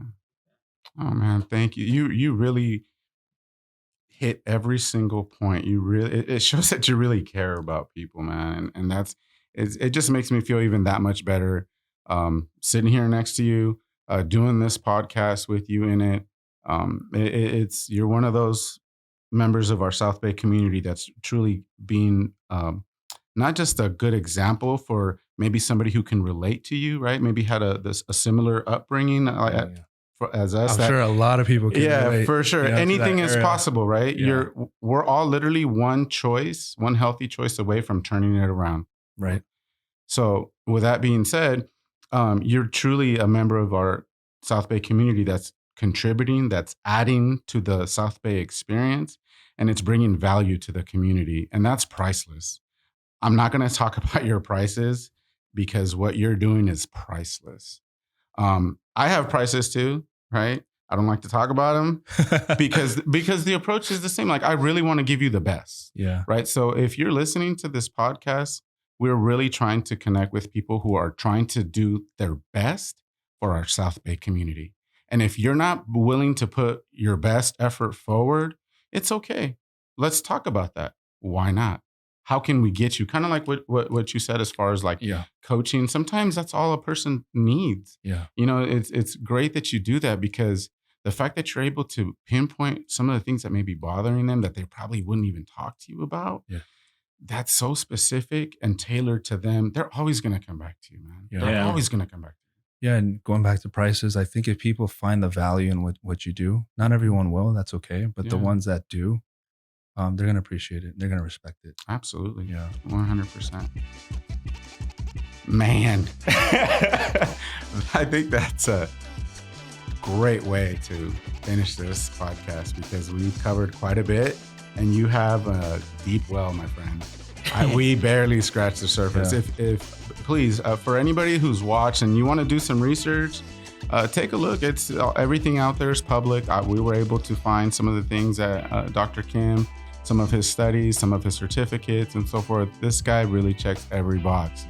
Oh man, thank you. You really hit every single point. You really it shows that you really care about people, man. And that's it just makes me feel even that much better. Sitting here next to you, doing this podcast with you in it. It's you're one of those members of our South Bay community that's truly being not just a good example for maybe somebody who can relate to you, right? Maybe had a similar upbringing as us. I'm sure a lot of people can relate, for sure. Anything is possible, right? Yeah. We're all literally one healthy choice away from turning it around. Right. So with that being said, you're truly a member of our South Bay community that's contributing, that's adding to the South Bay experience, and it's bringing value to the community. And that's priceless. I'm not going to talk about your prices because what you're doing is priceless. I have prices too, right? I don't like to talk about them because the approach is the same. Like, I really want to give you the best. Yeah. Right. So if you're listening to this podcast, we're really trying to connect with people who are trying to do their best for our South Bay community. And if you're not willing to put your best effort forward, it's okay. Let's talk about that. Why not? How can we get you? Kind of like what you said as far as like coaching. Sometimes that's all a person needs. Yeah. You know, it's great that you do that because the fact that you're able to pinpoint some of the things that may be bothering them that they probably wouldn't even talk to you about. Yeah. That's so specific and tailored to them. They're always going to come back to you, man. Yeah. They're always going to come back to you. Yeah. And going back to prices, I think if people find the value in what you do, not everyone will, that's okay. But the ones that do, they're going to appreciate it. They're going to respect it. Absolutely. Yeah. 100%. Man, I think that's a great way to finish this podcast because we've covered quite a bit and you have a deep well, my friend. We barely scratched the surface. Yeah. If please, for anybody who's watched and you want to do some research, take a look. It's everything out there is public. We were able to find some of the things that Dr. Kim, some of his studies, some of his certificates and so forth. This guy really checks every box.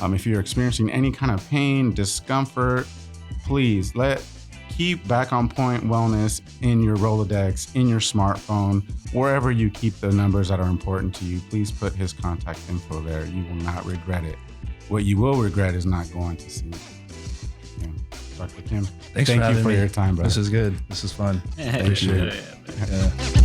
If you're experiencing any kind of pain, discomfort, please keep Back on Point Wellness in your Rolodex, in your smartphone, wherever you keep the numbers that are important to you. Please put his contact info there. You will not regret it. What you will regret is not going to see it. Yeah. Dr. Kim, thank you for your time, brother. This is good. This is fun. Appreciate it. Yeah.